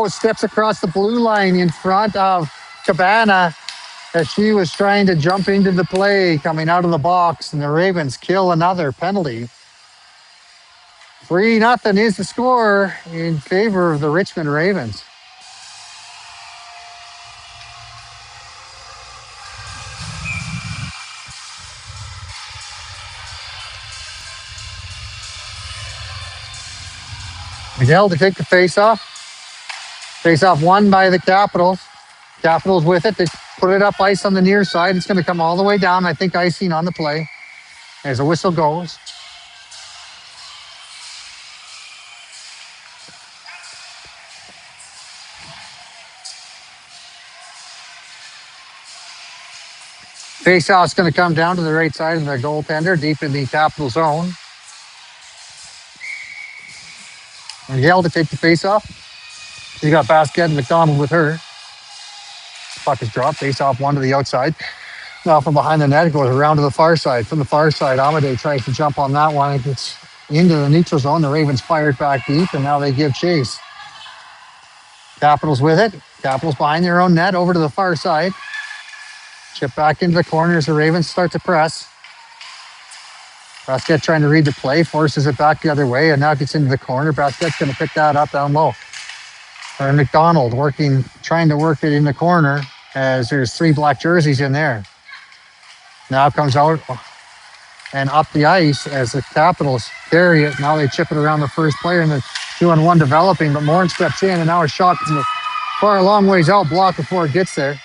steps across the blue line in front of Cabana as she was trying to jump into the play coming out of the box, and the Ravens kill another penalty. 3-0 is the score in favor of the Richmond Ravens. Miguel to take the face-off. Face-off won by the Capitals. Capitals with it. They put it up ice on the near side. It's going to come all the way down. I think icing on the play as the whistle goes. Face-off's going to come down to the right side of the goaltender, deep in the Capital zone. Miguel to take the face-off. She's got Basket and McDonald with her. Puck is dropped. Face-off one to the outside. Now from behind the net, it goes around to the far side. From the far side, Amade tries to jump on that one. It gets into the neutral zone. The Ravens fire it back deep, and now they give chase. Capitals with it. Capitals behind their own net, over to the far side. Chip back into the corner as the Ravens start to press. Basket trying to read the play, forces it back the other way, and now gets into the corner. Basket's going to pick that up down low. Or McDonald trying to work it in the corner as there's 3 black jerseys in there. Now comes out and up the ice as the Capitals carry it. Now they chip it around the first player, and the 2-on-1 developing, but Morin steps in, and now a shot from the far a long ways out, blocked before it gets there.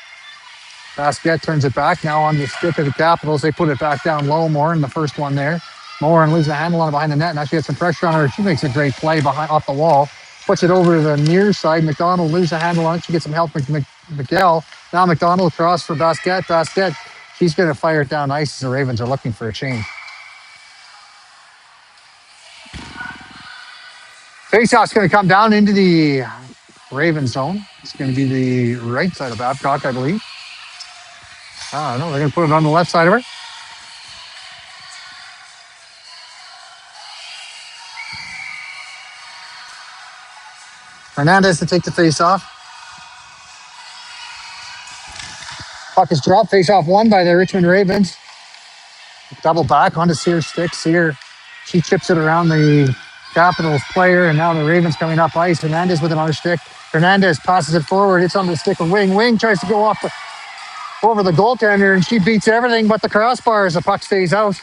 Basket turns it back. Now on the stick of the Capitals, they put it back down low. Morin, the first one there. Morin loses the handle on it behind the net. Now she has some pressure on her. She makes a great play off the wall. Puts it over to the near side. McDonald loses the handle on it. She gets some help from Miguel. Now McDonald across for Basket. Basket, she's going to fire it down ice as the Ravens are looking for a change. Faceoff's going to come down into the Raven zone. It's going to be the right side of Babcock, I believe. I don't know. They're going to put it on the left side of her. Hernandez to take the face-off. Puck is dropped. Face-off won by the Richmond Ravens. Double back onto Sear's stick. Sear, she chips it around the Capitals player, and now the Ravens coming up ice. Hernandez with another stick. Hernandez passes it forward. It's on the stick of Wing. Wing tries to go over the goaltender, and she beats everything but the crossbar as the puck stays out.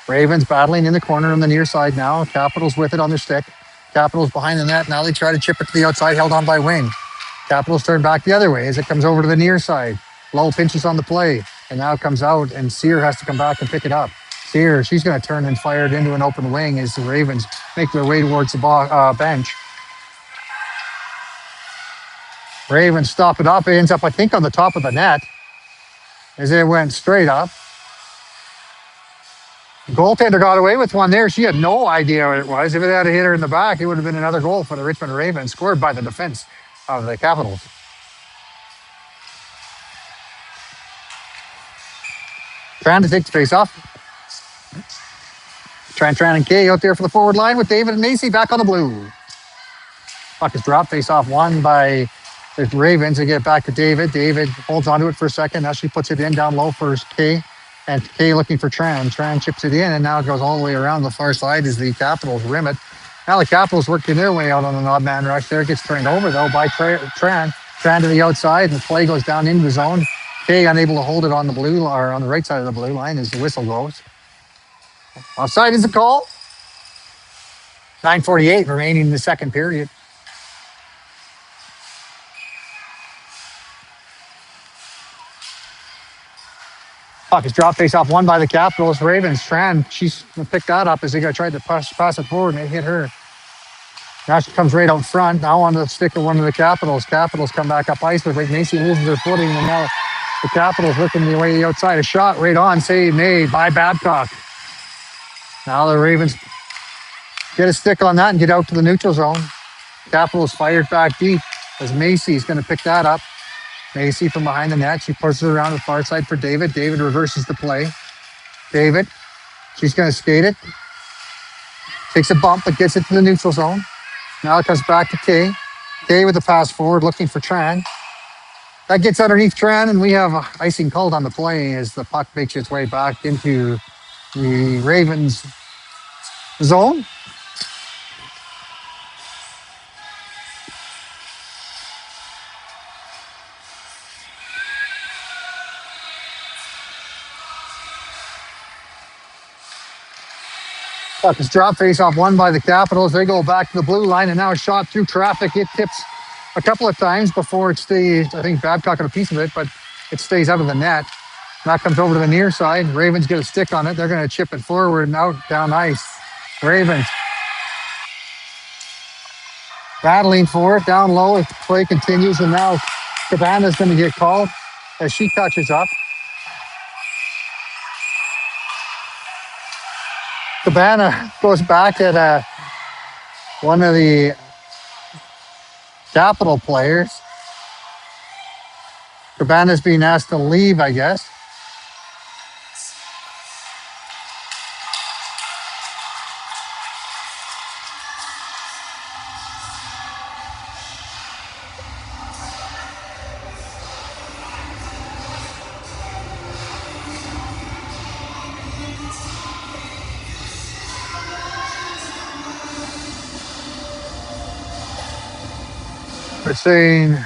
Ravens battling in the corner on the near side now. Capitals with it on their stick. Capitals behind the net. Now they try to chip it to the outside, held on by Wing. Capitals turn back the other way as it comes over to the near side. Low pinches on the play, and now it comes out, and Sear has to come back and pick it up. Sear, she's going to turn and fire it into an open wing as the Ravens make their way towards the bench. Ravens stop it up. It ends up, I think, on the top of the net as it went straight up. The goaltender got away with one there. She had no idea what it was. If it had hit her in the back, it would have been another goal for the Richmond Ravens, scored by the defense of the Capitals. Trying to take the face off. Tran and Kay out there for the forward line with David and Macy back on the blue. Puck is dropped. Face off won by the Ravens. They get it back to David. David holds onto it for a second. Now she puts it in down low for Kay. And Kay looking for Tran. Tran chips it in, and now it goes all the way around the far side as the Capitals rim it. Now the Capitals working their way out on an odd man rush there. It gets turned over, though, by Tran. Tran to the outside, and the play goes down into the zone. Okay, unable to hold it on the blue or on the right side of the blue line as the whistle goes. Offside is a call. 9:48 remaining in the second period. Puck is dropped face off one by the Capitals. Ravens. Tran, she's picked that up as they tried to pass it forward and it hit her. Now she comes right out front. Now on the stick of one of the Capitals. Capitals come back up ice with Rick Macy loses their footing and now the Capitals working their way outside. A shot right on, save made by Babcock. Now the Ravens get a stick on that and get out to the neutral zone. Capitals fired back deep as Macy's going to pick that up. Macy from behind the net. She pushes it around the far side for David. David reverses the play. David, she's going to skate it. Takes a bump, but gets it to the neutral zone. Now it comes back to Kay. Kay with the pass forward, looking for Tran. That gets underneath Tran, and we have icing called on the play as the puck makes its way back into the Ravens zone. Puck is drop face off one by the Capitals. They go back to the blue line and now a shot through traffic. It tips a couple of times before it stays. I think Babcock got a piece of it, but it stays out of the net. That comes over to the near side. Ravens get a stick on it. They're going to chip it forward and out down ice. Ravens battling for it down low as the play continues. And now Cabana's going to get called as she touches up. Cabana goes back at one of the Capital players. Cabana's being asked to leave, I guess. They're saying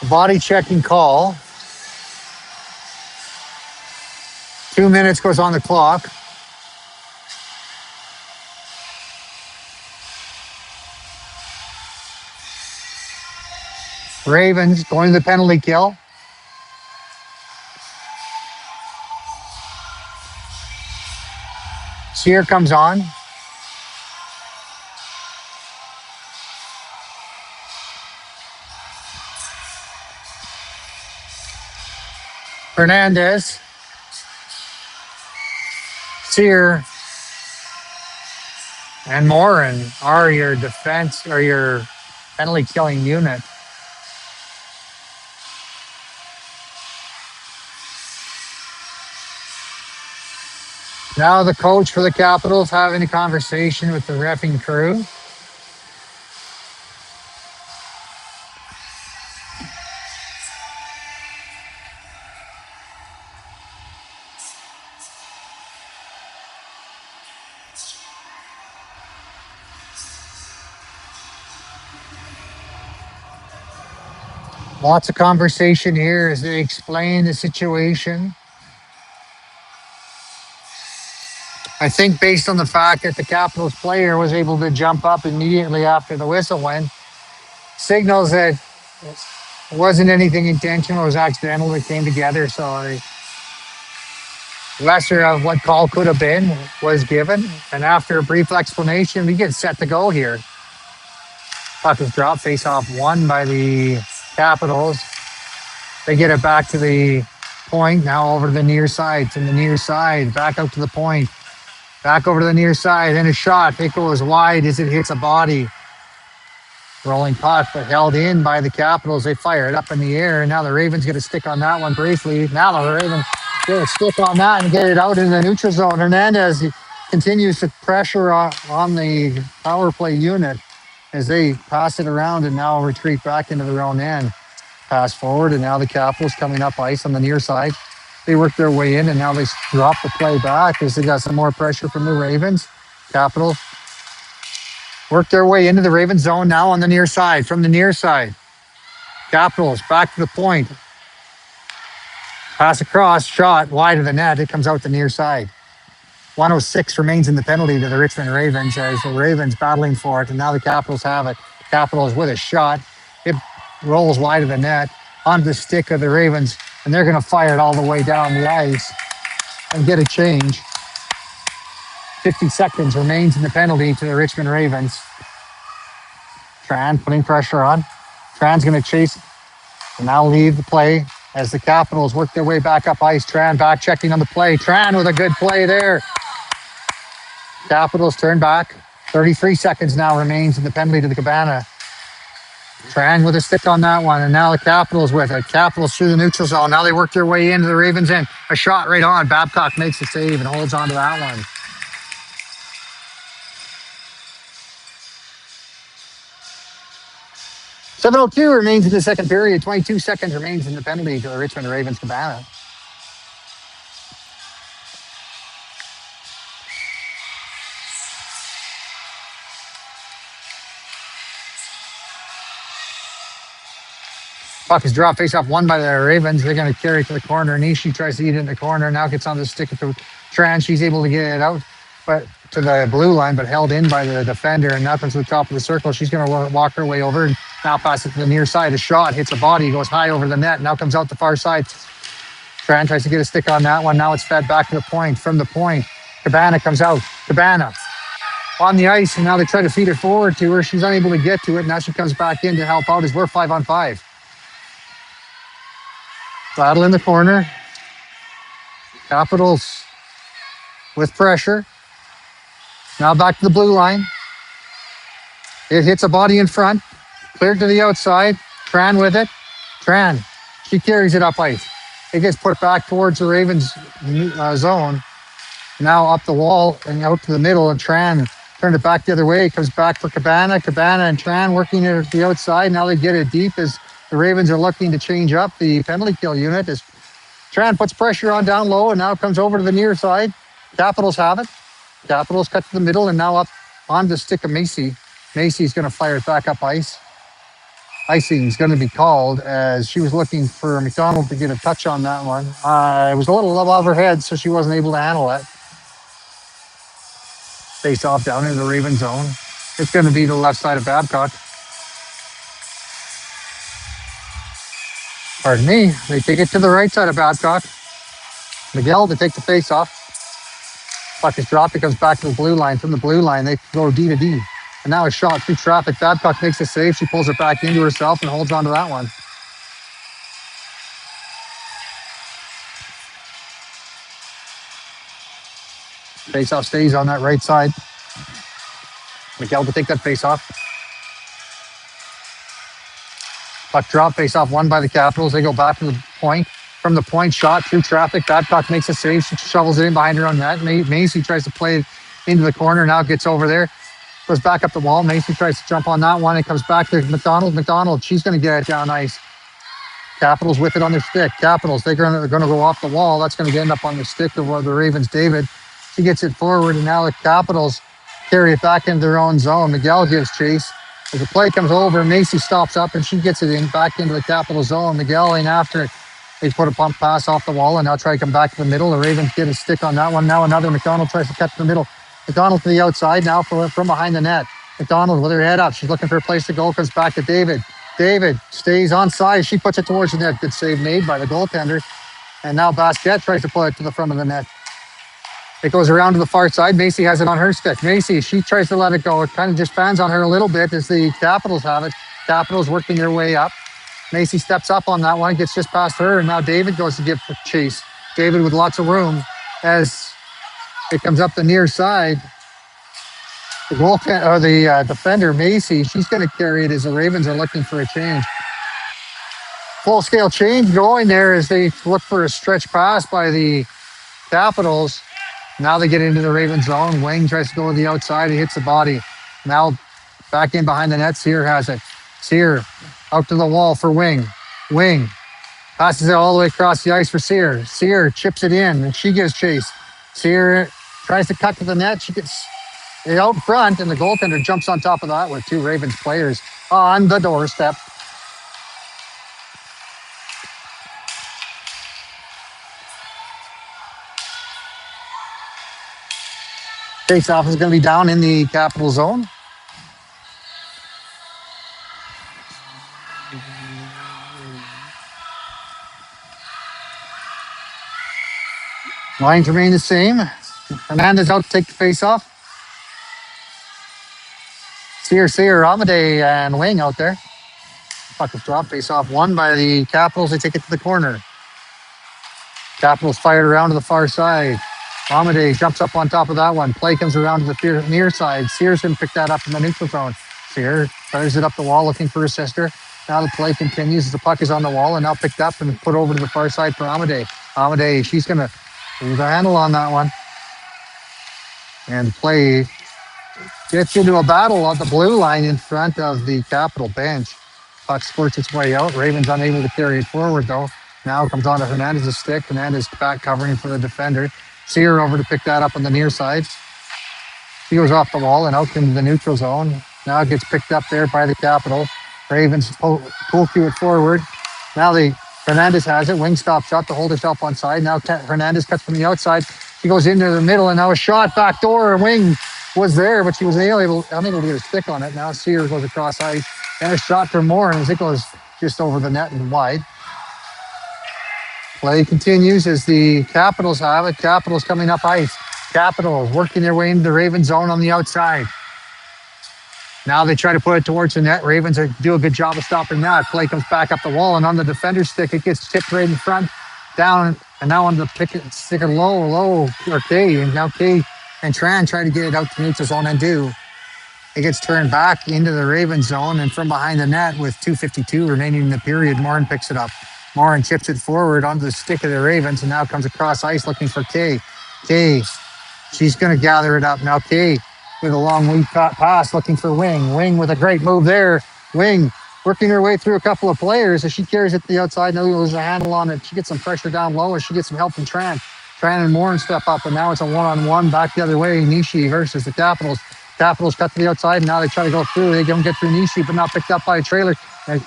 body checking call. 2 minutes goes on the clock. Ravens going to the penalty kill. Sear comes on. Hernandez. Sear and Morin are your defense or your penalty killing unit. Now the coach for the Capitals having a conversation with the reffing crew. Lots of conversation here as they explain the situation. I think based on the fact that the Capitals player was able to jump up immediately after the whistle went, signals that it wasn't anything intentional, it was accidental that came together. So a lesser of what call could have been was given. And after a brief explanation, we get set to go here. Puck is dropped, face off one by the Capitals. They get it back to the point, now over to the near side, from the near side, back out to the point, back over to the near side, and a shot. It goes wide as it hits a body. Rolling puck, but held in by the Capitals. They fire it up in the air, and now the Ravens get a stick on that one briefly. Now the Ravens get a stick on that and get it out in the neutral zone. Hernandez continues to pressure on the power play unit as they pass it around and now retreat back into their own end. Pass forward, and now the Capitals coming up ice on the near side. They work their way in, and now they drop the play back as they got some more pressure from the Ravens. Capitals work their way into the Ravens zone now on the near side, from the near side. Capitals back to the point. Pass across, shot wide of the net. It comes out the near side. 106 remains in the penalty to the Richmond Ravens as the Ravens battling for it. And now the Capitals have it. Capitals with a shot. It rolls wide of the net onto the stick of the Ravens. And they're going to fire it all the way down the ice and get a change. 50 seconds remains in the penalty to the Richmond Ravens. Tran putting pressure on. Tran's going to chase and now leave the play as the Capitals work their way back up ice. Tran back checking on the play. Tran with a good play there. Capitals turn back. 33 seconds now remains in the penalty to the Cabana. Tran with a stick on that one, and now the Capitals with it. Capitals through the neutral zone. Now they work their way into the Ravens' end. A shot right on. Babcock makes the save and holds on to that one. 7:02 remains in the second period. 22 seconds remains in the penalty to the Richmond Ravens Cabana. Puck is dropped, face off, won by the Ravens. They're going to carry it to the corner. Nishi tries to eat it in the corner. Now gets on the stick to Tran. She's able to get it out, but to the blue line, but held in by the defender and up into the top of the circle. She's going to walk her way over and now pass it to the near side. A shot hits a body, goes high over the net. Now comes out the far side. Tran tries to get a stick on that one. Now it's fed back to the point. From the point, Cabana comes out. Cabana on the ice, and now they try to feed it forward to her. She's unable to get to it. Now she comes back in to help out as we're 5-on-5. Battle in the corner. Capitals with pressure. Now back to the blue line. It hits a body in front. Cleared to the outside. Tran with it. Tran. She carries it up ice. It gets put back towards the Ravens zone. Now up the wall and out to the middle. And Tran turned it back the other way. It comes back for Cabana. Cabana and Tran working it at the outside. Now they get it deep as the Ravens are looking to change up the penalty kill unit as Tran puts pressure on down low and now comes over to the near side. Capitals have it. Capitals cut to the middle and now up on the stick of Macy. Macy's going to fire it back up ice. Icing is going to be called as she was looking for McDonald to get a touch on that one. It was a little above her head, so she wasn't able to handle it. Face off down in the Raven zone. It's going to be the left side of Babcock. Pardon me. They take it to the right side of Babcock. Miguel to take the face off. Puck is dropped. It comes back to the blue line. From the blue line, they go D to D. And now a shot through traffic. Babcock makes a save. She pulls it back into herself and holds on to that one. Face-off stays on that right side. Miguel to take that face-off. Puck drop, face-off won by the Capitals. They go back to the point. From the point, shot through traffic. Babcock makes a save. She shovels it in behind her own net. Macy tries to play it into the corner. Now it gets over there. Goes back up the wall. Macy tries to jump on that one. It comes back to McDonald. McDonald, she's going to get it down ice. Capitals with it on their stick. Capitals, they're going to go off the wall. That's going to end up on the stick of the Ravens. David, she gets it forward, and now the Capitals carry it back into their own zone. Miguel gives chase. As the play comes over, Macy stops up, and she gets it in back into the Capital zone. Miguel in after it. They put a pump pass off the wall, and now try to come back to the middle. The Ravens get a stick on that one. Now another. McDonald tries to cut to the middle. McDonald to the outside now from behind the net. McDonald with her head up. She's looking for a place to go. Comes back to David. David stays on side. She puts it towards the net. Good save made by the goaltender. And now Basquette tries to put it to the front of the net. It goes around to the far side. Macy has it on her stick. Macy, she tries to let it go. It kind of just fans on her a little bit as the Capitals have it. Capitals working their way up. Macy steps up on that one. Gets just past her. And now David goes to give chase. David with lots of room as it comes up the near side. The goaltender or the defender, Macy, she's going to carry it as the Ravens are looking for a change. Full-scale change going there as they look for a stretch pass by the Capitals. Now they get into the Ravens zone. Wing tries to go to the outside. He hits the body. Now back in behind the net. Sear has it. Sear out to the wall for Wing. Wing passes it all the way across the ice for Sear. Sear chips it in, and she gives chase. Sear tries to cut to the net. She gets it out front, and the goaltender jumps on top of that with two Ravens players on the doorstep. Face-off is going to be down in the Capital zone. Lines remain the same. Hernandez out to take the face-off. Sear, Amade, and Wing out there. Puck is dropped. Face-off won by the Capitals. They take it to the corner. Capitals fired around to the far side. Amade jumps up on top of that one. Play comes around to the near side. Sears can pick that up in the neutral zone. Sear fires it up the wall looking for his sister. Now the play continues as the puck is on the wall and now picked up and put over to the far side for Amade. Amade, she's going to lose a handle on that one. And play gets into a battle on the blue line in front of the Capital bench. Puck squirts its way out. Ravens unable to carry it forward, though. Now comes on to Hernandez's stick. Hernandez back covering for the defender. Sear over to pick that up on the near side. She goes off the wall and out into the neutral zone. Now it gets picked up there by the Capital. Ravens pull cue it forward. Now Hernandez has it. Wing stop shot to hold herself on side. Now Hernandez cuts from the outside. She goes into the middle and now a shot back door. Wing was there, but she was unable to get a stick on it. Now Sears goes across ice. And a shot for Moore as it goes just over the net and wide. Play continues as the Capitals have it. Capitals coming up ice. Capitals working their way into the Ravens zone on the outside. Now they try to put it towards the net. Ravens do a good job of stopping that. Play comes back up the wall and on the defender's stick, it gets tipped right in front, down, and now on the sticker low, or K. And now K and Tran try to get it out to neutral zone and do. It gets turned back into the Ravens zone and from behind the net with 2:52 remaining in the period, Morin picks it up. Morin chips it forward onto the stick of the Ravens and now comes across ice looking for K. K, she's going to gather it up. Now K with a long lead pass looking for Wing. Wing with a great move there. Wing working her way through a couple of players as she carries it to the outside. Now there's a handle on it. She gets some pressure down low as she gets some help from Tran. Tran and Morin step up and now it's a one-on-one back the other way. Nishi versus the Capitals. Capitals cut to the outside, and now they try to go through. They don't get through Nishi, but not picked up by a trailer. And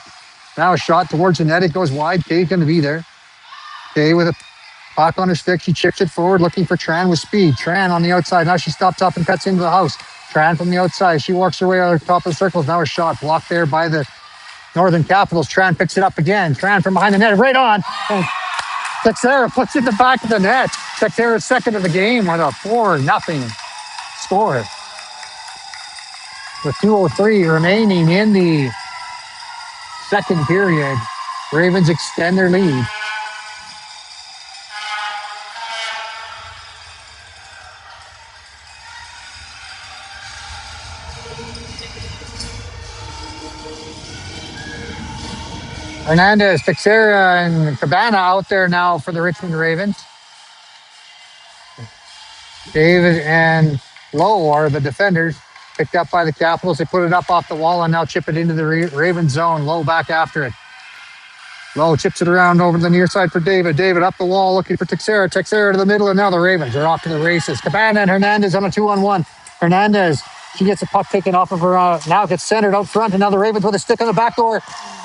now a shot towards the net. It goes wide. Kay's going to be there. Kay with a puck on her stick. She chips it forward, looking for Tran with speed. Tran on the outside. Now she stops up and cuts into the house. Tran from the outside. She works her way out of the top of the circles. Now a shot blocked there by the Northern Capitals. Tran picks it up again. Tran from behind the net. Right on. And Texera puts it in the back of the net. Texera's second of the game with a 4-0 score. With 2:03 remaining in the second period, Ravens extend their lead. Hernandez, Texera, and Cabana out there now for the Richmond Ravens. David and Lowe are the defenders. Picked up by the Capitals. They put it up off the wall and now chip it into the Ravens zone. Lowe back after it. Lowe chips it around over the near side for David. David up the wall looking for Texera. Texera to the middle, and now the Ravens are off to the races. Cabana and Hernandez on a 2-on-1. Hernandez, she gets a puck taken off of her. Now gets centered out front, and now the Ravens with a stick on the back door.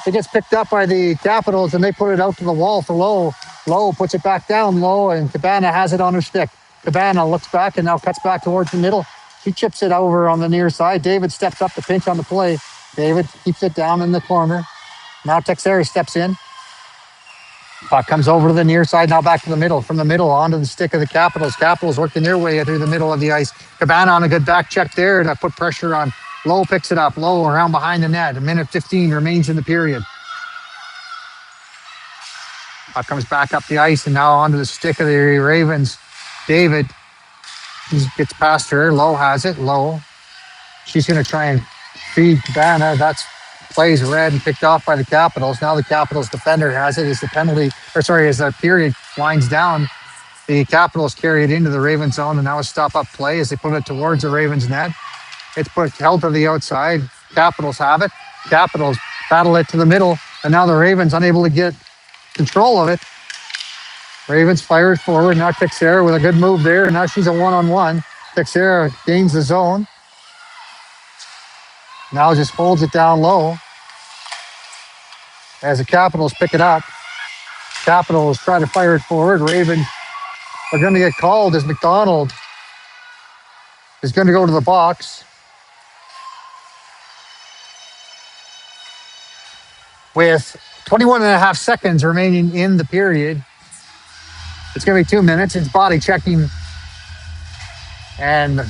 It gets picked up by the Capitals, and they put it out to the wall for Lowe. Lowe puts it back down low, and Cabana has it on her stick. Cabana looks back and now cuts back towards the middle. She chips it over on the near side. David steps up to pinch on the play. David keeps it down in the corner. Now Texera steps in. Puck comes over to the near side, now back to the middle. From the middle onto the stick of the Capitals. Capitals working their way through the middle of the ice. Cabana on a good back check there to put pressure on. Lowe picks it up. Lowe around behind the net. 1:15 remains in the period. Puck comes back up the ice and now onto the stick of the Ravens. David gets past her. Lowe has it. Lowe. She's going to try and feed Cabana. That's plays red and picked off by the Capitals. Now the Capitals defender has it as the as the period winds down. The Capitals carry it into the Ravens zone and now a stop-up play as they put it towards the Ravens net. It's held to the outside. Capitals have it. Capitals battle it to the middle, and now the Ravens unable to get control of it. Ravens fire it forward. Now Texera with a good move there. Now she's a one-on-one. Texera gains the zone. Now just holds it down low as the Capitals pick it up. Capitals try to fire it forward. Ravens are going to get called as McDonald is going to go to the box with 21 and a half seconds remaining in the period. It's going to be 2 minutes. It's body checking, and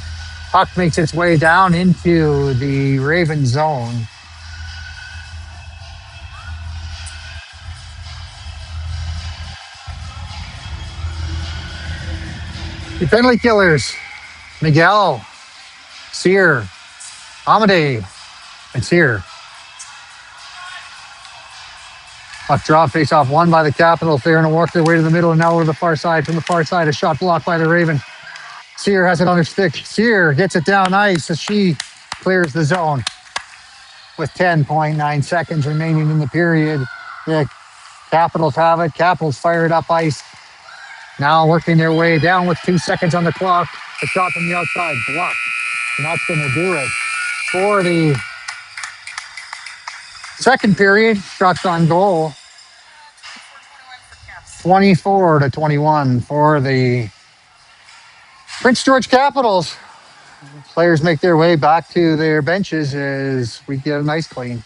puck makes its way down into the Raven zone. The penalty killers, Miguel, Sear, Amade, and Sear. Puck drop, face off won by the Capitals. They're going to work their way to the middle and now over to the far side. From the far side, a shot blocked by the Raven. Sear has it on her stick. Sear gets it down ice as she clears the zone with 10.9 seconds remaining in the period. The Capitals have it. Capitals fire it up ice. Now working their way down with 2 seconds on the clock. The shot from the outside blocked. And that's going to do it for the second period. Shots on goal. 24 to 21 for the Prince George Capitals. Players make their way back to their benches as we get a nice clean.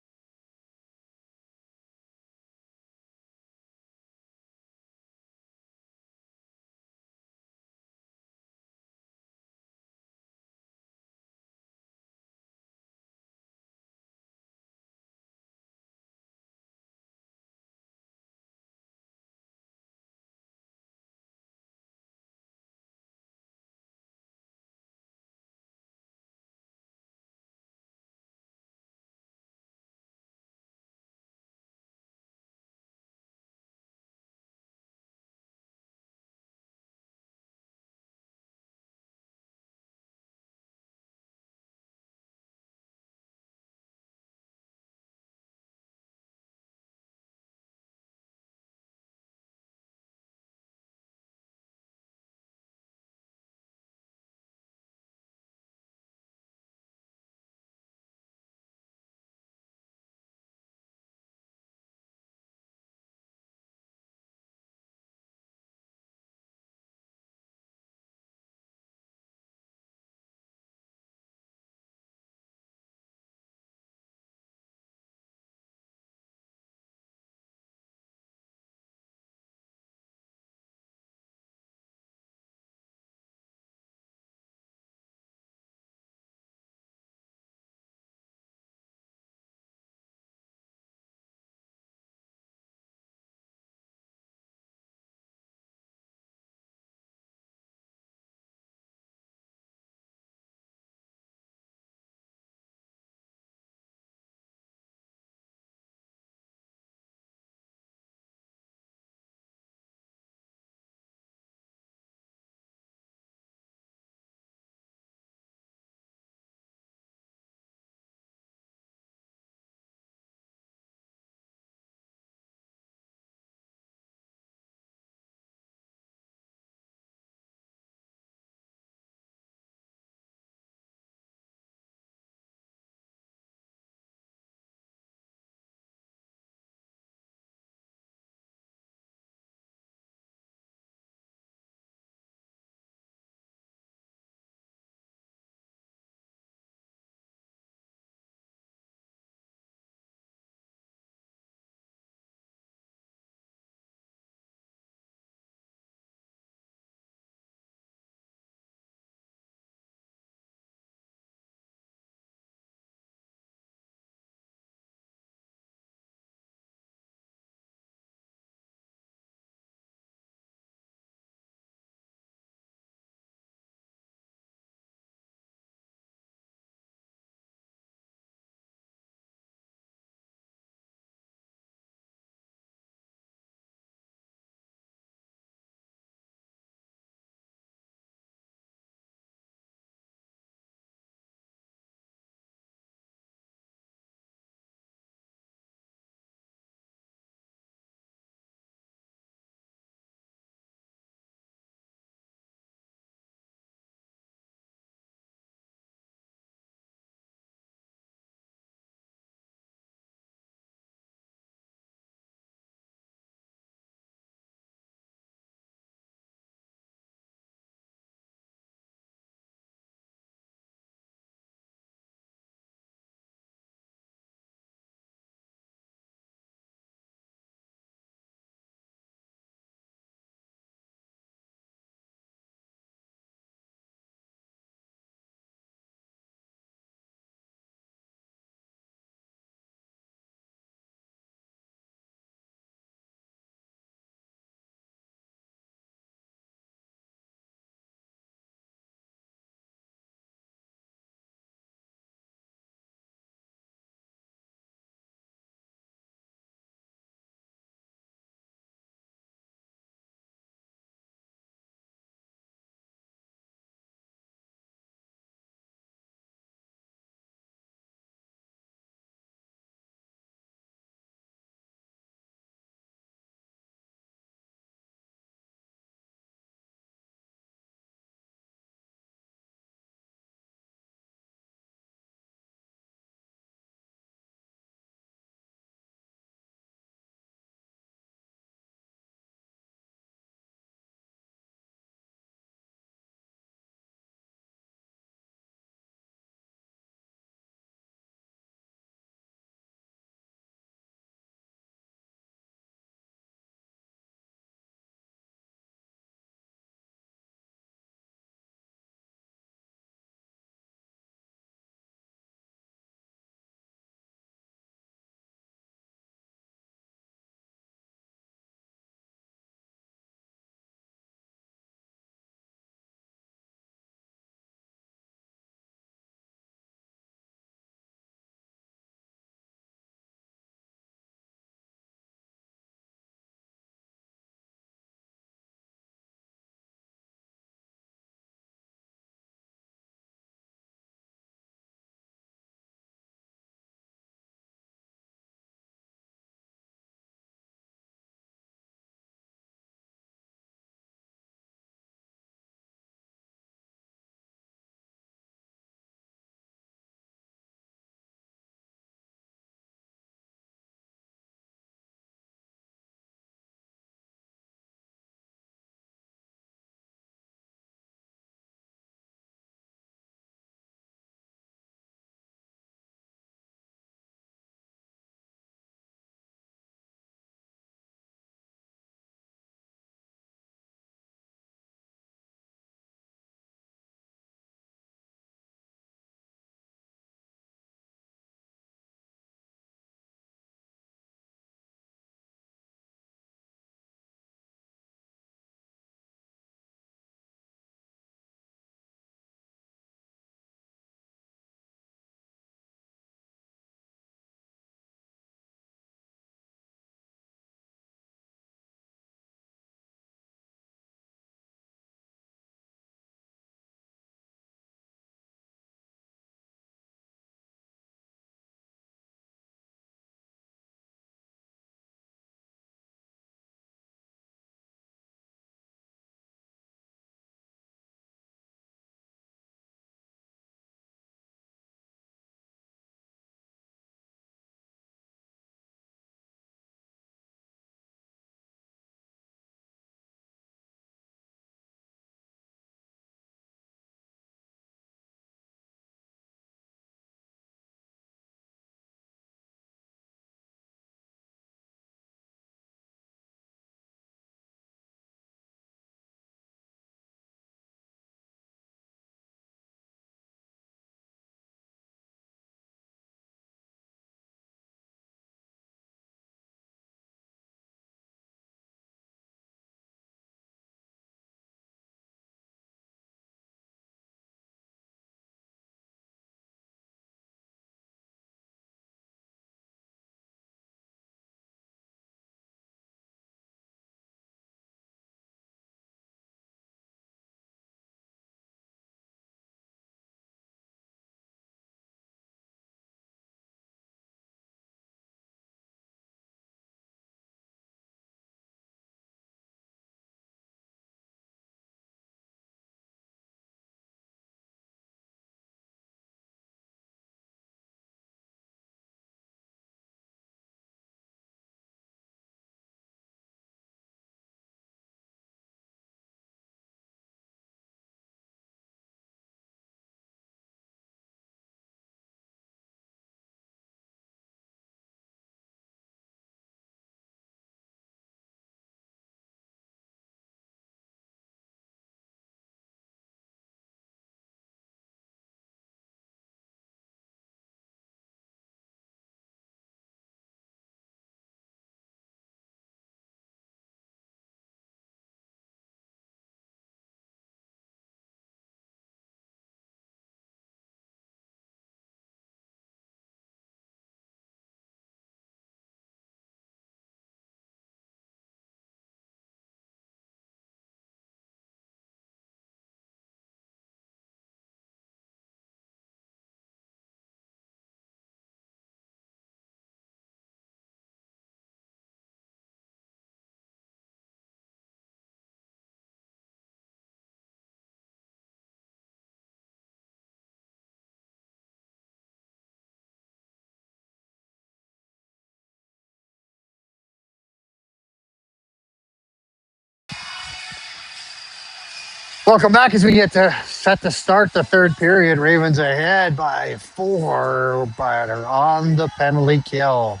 Welcome back as we get to set to start the third period. Ravens ahead by 4, but are on the penalty kill.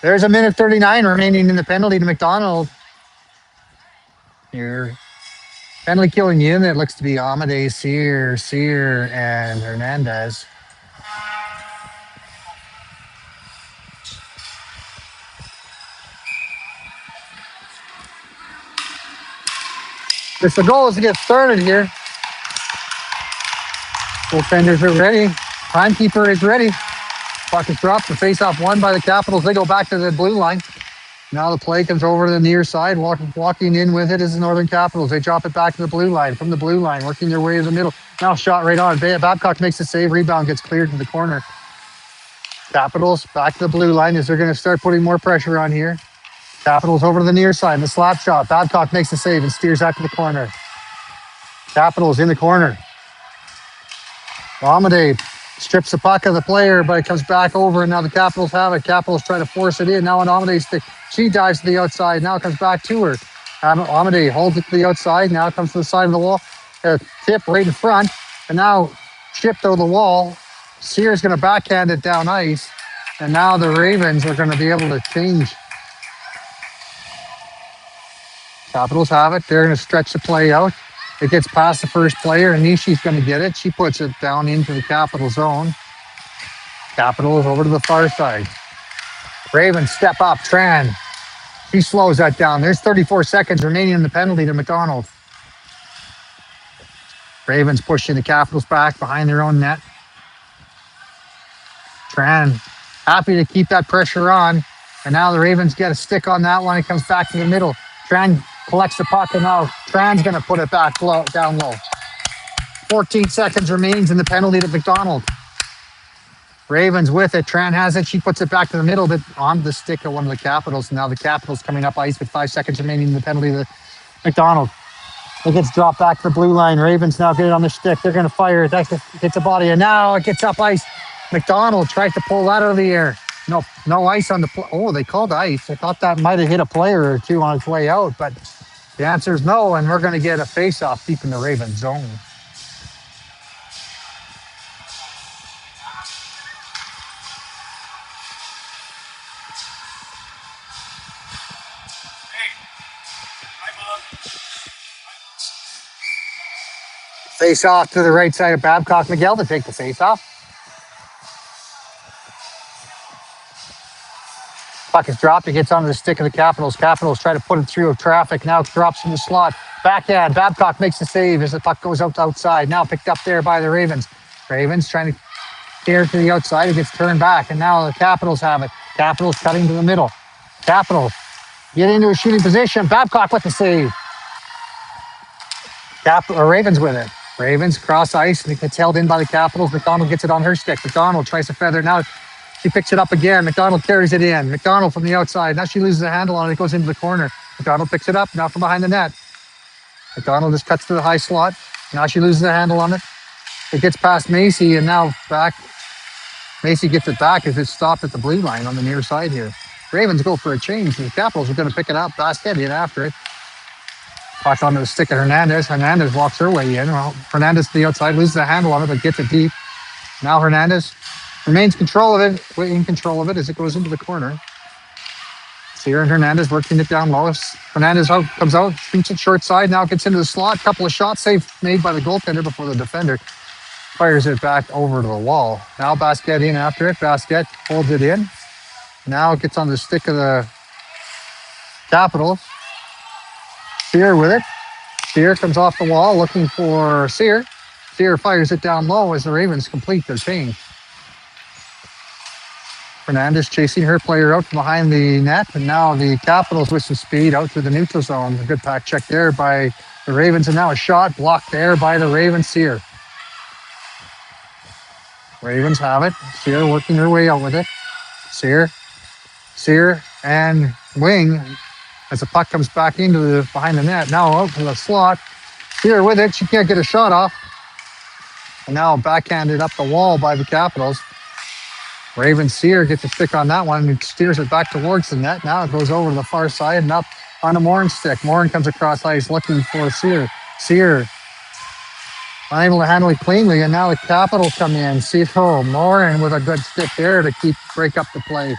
There's a minute 39 remaining in the penalty to McDonald. Your penalty killing unit looks to be Amade, Sear, and Hernandez. Just the goal is to get started here. Goaltenders are ready. Timekeeper is ready. Puck is dropped. The face-off won by the Capitals. They go back to the blue line. Now the play comes over to the near side. Walking in with it is the Northern Capitals. They drop it back to the blue line. From the blue line, working their way to the middle. Now shot right on. Babcock makes the save. Rebound gets cleared to the corner. Capitals back to the blue line as they're going to start putting more pressure on here. Capitals over to the near side. The slap shot. Babcock makes the save and steers out to the corner. Capitals in the corner. Amade strips the puck of the player, but it comes back over, and now the Capitals have it. Capitals try to force it in. Now on Amade's stick. She dives to the outside. Now it comes back to her. Amade holds it to the outside. Now it comes to the side of the wall. Tip right in front, and now chipped over the wall. Sears going to backhand it down ice, and now the Ravens are going to be able to change. Capitals have it. They're going to stretch the play out. It gets past the first player, and Nishi's going to get it. She puts it down into the Capital zone. Capitals over to the far side. Ravens step up. Tran. She slows that down. There's 34 seconds remaining in the penalty to McDonald. Ravens pushing the Capitals back behind their own net. Tran happy to keep that pressure on. And now the Ravens get a stick on that one. It comes back to the middle. Tran collects the puck, and now Tran's going to put it back down low. 14 seconds remains in the penalty to McDonald. Ravens with it. Tran has it. She puts it back to the middle, but on the stick of one of the Capitals. Now the Capitals coming up ice with 5 seconds remaining in the penalty to McDonald. It gets dropped back to the blue line. Ravens now get it on the stick. They're going to fire it. That hits the body, and now it gets up ice. McDonald tries to pull that out of the air. No ice on the play. Oh, they called ice. I thought that might have hit a player or two on its way out, but the answer is no, and we're going to get a face-off deep in the Ravens zone. Face-off to the right side of Babcock Miguel to take the face-off. Puck is dropped. It gets onto the stick of the Capitals. Capitals try to put it through traffic. Now it drops from the slot. Backhand. Babcock makes the save as the puck goes outside. Now picked up there by the Ravens. Ravens trying to tear to the outside. It gets turned back, and now the Capitals have it. Capitals cutting to the middle. Capitals get into a shooting position. Babcock with the save. Ravens with it. Ravens cross ice, and it gets held in by the Capitals. McDonald gets it on her stick. McDonald tries to feather. Now she picks it up again. McDonald carries it in. McDonald from the outside. Now she loses the handle on it. It goes into the corner. McDonald picks it up. Now from behind the net. McDonald just cuts to the high slot. Now she loses the handle on it. It gets past Macy, and now back. Macy gets it back as it's stopped at the blue line on the near side here. Ravens go for a change. The Capitals are going to pick it up. Basket in after it. Puck onto the stick of Hernandez. Hernandez walks her way in. Well, Hernandez to the outside, loses the handle on it, but gets it deep. Now Hernandez remains in control of it as it goes into the corner. Sear and Hernandez working it down low. Hernandez comes out, shoots it short side, now gets into the slot. Couple of shots saved made by the goaltender before the defender fires it back over to the wall. Now Basket in after it. Basket holds it in. Now it gets on the stick of the Capitals. Sear with it. Sear comes off the wall looking for Sear. Sear fires it down low as the Ravens complete their change. Hernandez chasing her player out from behind the net, and now the Capitals with some speed out through the neutral zone. A good pack check there by the Ravens, and now a shot blocked there by the Ravens. Sear. Ravens have it. Sear working her way out with it. Sear and wing as the puck comes back into the behind the net. Now out to the slot. Sear with it. She can't get a shot off. And now backhanded up the wall by the Capitals. Raven Sear gets a stick on that one and steers it back towards the net. Now it goes over to the far side and up on a Morin stick. Morin comes across ice looking for Sear. Sear unable to handle it cleanly, and now the Capitals come in. Sear, Morin with a good stick there to break up the play.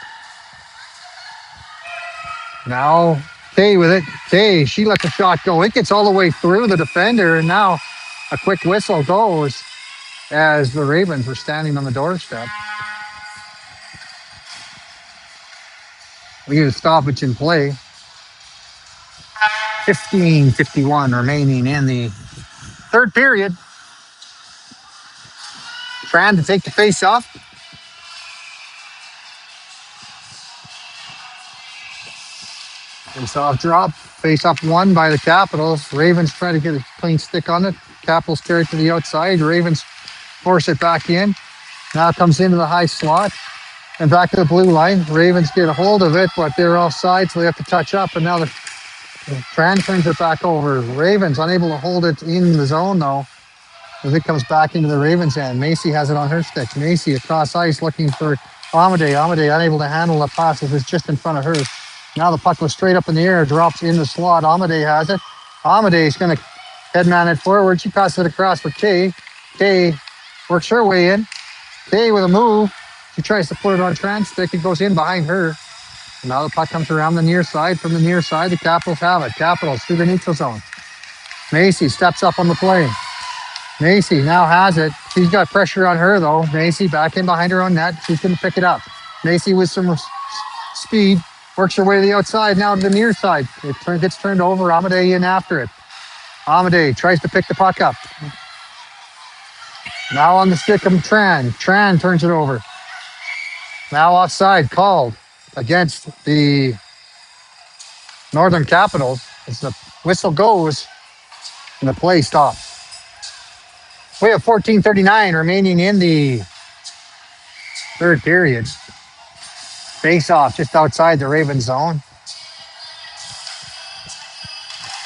Now Kay with it. Kay, she lets the shot go. It gets all the way through the defender, and now a quick whistle goes as the Ravens were standing on the doorstep. We get a stoppage in play. 15:51 remaining in the third period. Trying to take the face off. Face off drop. Face off won by the Capitals. Ravens try to get a clean stick on it. Capitals carry it to the outside. Ravens force it back in. Now it comes into the high slot and back to the blue line. Ravens get a hold of it, but they're offside, so they have to touch up. And now the Tran turns it back over. Ravens unable to hold it in the zone, though, as it comes back into the Ravens' end. Macy has it on her stick. Macy across ice looking for Amadei. Amadei unable to handle the pass as it's just in front of her. Now the puck goes straight up in the air, drops in the slot. Amadei has it. Amadei is going to headman it forward. She passes it across for Kay. Kay works her way in. Kay with a move. She tries to put it on Tran's stick. It goes in behind her. Now the puck comes around the near side. From the near side, the Capitals have it. Capitals through the neutral zone. Macy steps up on the play. Macy now has it. She's got pressure on her, though. Macy back in behind her own net. She's going to pick it up. Macy with some speed works her way to the outside, now to the near side. It gets turned over. Amadei in after it. Amadei tries to pick the puck up. Now on the stick of Tran. Tran turns it over. Now offside called against the Northern Capitals as the whistle goes and the play stops. We have 14:39 remaining in the third period. Face off just outside the Ravens zone.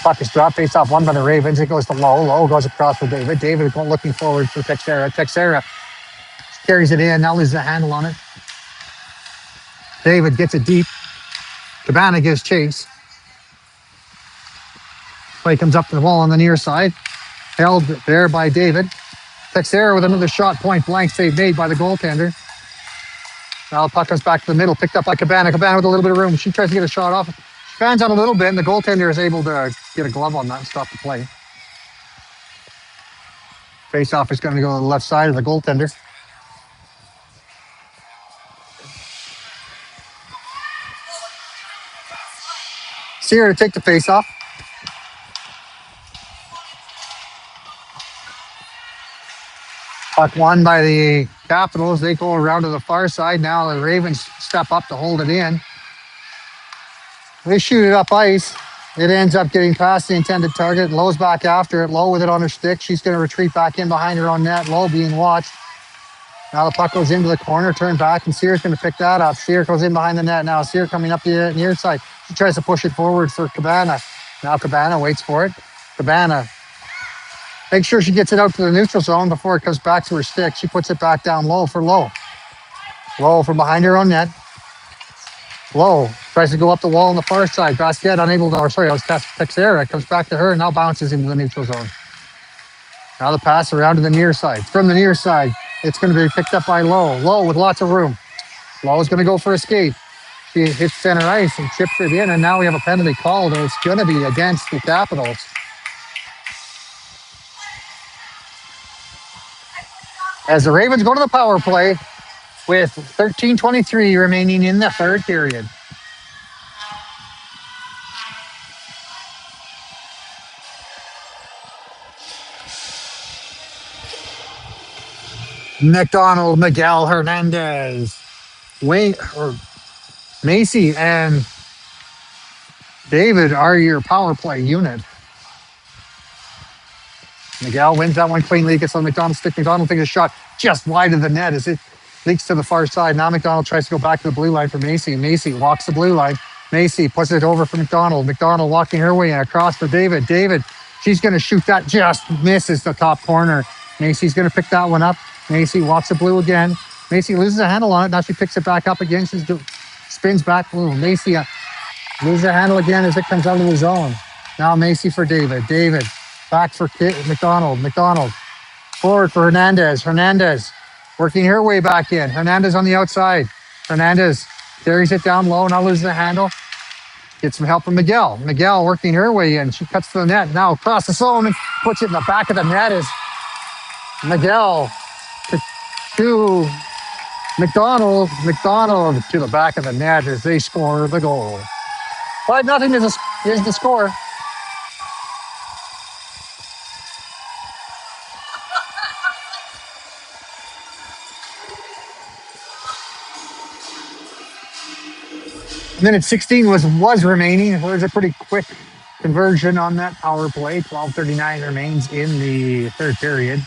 Puck is dropped. Face off won by the Ravens. It goes to Lowe. Lowe goes across for David. David looking forward for Texera. Texera carries it in. Now loses a handle on it. David gets it deep. Cabana gives chase. Play comes up to the wall on the near side. Held there by David. Texera with another shot, point blank save made by the goaltender. Now the puck comes back to the middle, picked up by Cabana. Cabana with a little bit of room. She tries to get a shot off. She fans out a little bit, and the goaltender is able to get a glove on that and stop the play. Face-off is going to go to the left side of the goaltender. Sear to take the face-off. Puck won by the Capitals. They go around to the far side. Now the Ravens step up to hold it in. They shoot it up ice. It ends up getting past the intended target. Lowe's back after it. Lowe with it on her stick. She's going to retreat back in behind her own net. Lowe being watched. Now the puck goes into the corner, turn back, and Sear's going to pick that up. Sear goes in behind the net. Now Sear coming up the near side. She tries to push it forward for Cabana. Now Cabana waits for it. Cabana makes sure she gets it out to the neutral zone before it comes back to her stick. She puts it back down low for Lowe. Lowe from behind her own net. Lowe tries to go up the wall on the far side. Basket unable to, or sorry, it was Texera. Comes back to her and now bounces into the neutral zone. Now the pass around to the near side. From the near side, it's going to be picked up by Lowe. Lowe with lots of room. Lowe is going to go for a skate. She hits center ice and chips it in, and now we have a penalty called. It's going to be against the Capitals. As the Ravens go to the power play with 13:23 remaining in the third period. McDonald, Miguel, Hernandez, Wayne, or Macy, and David are your power play unit. Miguel wins that one cleanly, gets on McDonald's stick. McDonald takes a shot just wide of the net as it leaks to the far side. Now McDonald tries to go back to the blue line for Macy. Macy walks the blue line. Macy puts it over for McDonald. McDonald walking her way across for David. David, she's going to shoot that, just misses the top corner. Macy's going to pick that one up. Macy walks the blue again. Macy loses a handle on it. Now she picks it back up again. She spins back. Ooh, Macy Lose the handle again as it comes out of the zone. Now Macy for David. David back for McDonald. McDonald forward for Hernandez. Hernandez working her way back in. Hernandez on the outside. Hernandez carries it down low. Now loses the handle. Gets some help from Miguel. Miguel working her way in. She cuts to the net. Now across the zone and puts it in the back of the net is Miguel to McDonald. McDonald to the back of the net as they score the goal. 5-0 is the score. Minute 16 was remaining. It was a pretty quick conversion on that power play. 12:39 remains in the third period.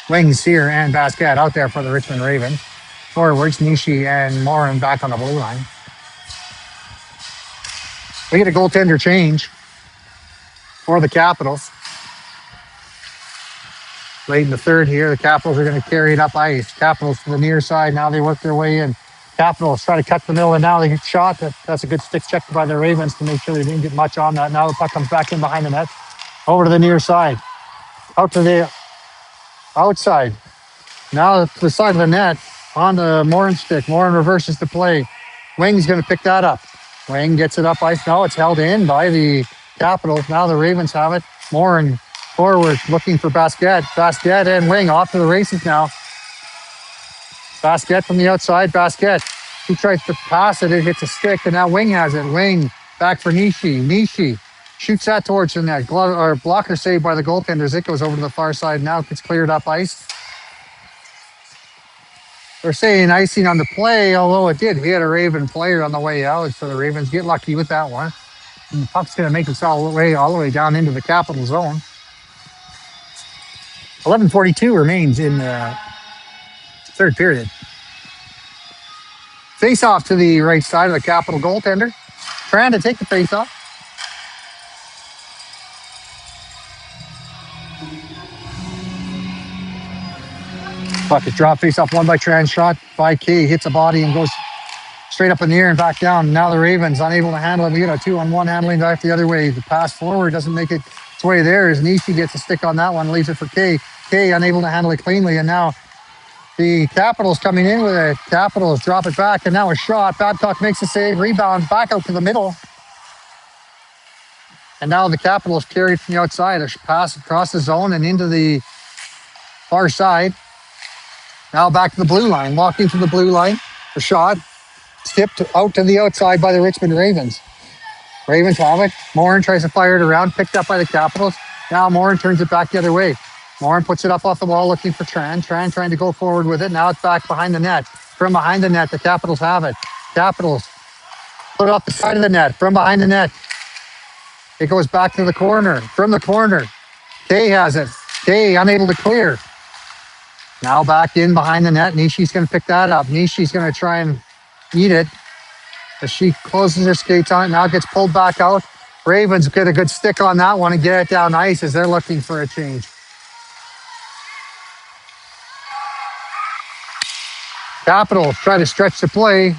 Wings here and Basquet out there for the Richmond Ravens. Forwards, Nishi and Morin back on the blue line. We get a goaltender change for the Capitals. Late in the third here, the Capitals are going to carry it up ice. Capitals to the near side. Now they work their way in. Capitals try to cut the middle, and now they get shot. That's a good stick check by the Ravens to make sure they didn't get much on that. Now the puck comes back in behind the net. Over to the near side. Out to the outside. Now to the side of the net. On the Morin stick. Morin reverses the play. Wing's going to pick that up. Wing gets it up ice. Now it's held in by the Capitals. Now the Ravens have it. Morin forward looking for Basquet. Basquet and Wing off to the races now. Basquet from the outside. Basquet. He tries to pass it. It hits a stick, and now Wing has it. Wing back for Nishi. Nishi shoots that towards the net. Blocker saved by the goaltenders. It goes over to the far side. Now it gets cleared up ice. They're saying icing on the play, although it did hit a Raven player on the way out. So the Ravens get lucky with that one. And the puck's going to make it all the way down into the Capital zone. 11:42 remains in the third period. Face off to the right side of the Capital goaltender. Trying to take the face off. Puck is dropped face off one by Tran. Shot by Key. Hits a body and goes straight up in the air and back down. Now the Ravens unable to handle it. We get a 2-on-1 handling back the other way. The pass forward doesn't make it its way there as Nishi gets a stick on that one. Leaves it for Kay. Kay unable to handle it cleanly. And now the Capitals coming in with it. Capitals drop it back and now a shot. Babcock makes a save. Rebound back out to the middle. And now the Capitals carry it from the outside. A pass across the zone and into the far side. Now back to the blue line. Walking to the blue line. A shot. Tipped out to the outside by the Richmond Ravens. Ravens have it. Morin tries to fire it around. Picked up by the Capitals. Now Morin turns it back the other way. Morin puts it up off the wall looking for Tran. Tran trying to go forward with it. Now it's back behind the net. From behind the net, the Capitals have it. Capitals put it off the side of the net. From behind the net. It goes back to the corner. From the corner. Kay has it. Kay unable to clear. Now back in behind the net. Nishi's going to pick that up. Nishi's going to try and eat it as she closes her skates on it. Now gets pulled back out. Ravens get a good stick on that one and get it down ice as they're looking for a change. Capitals try to stretch the play.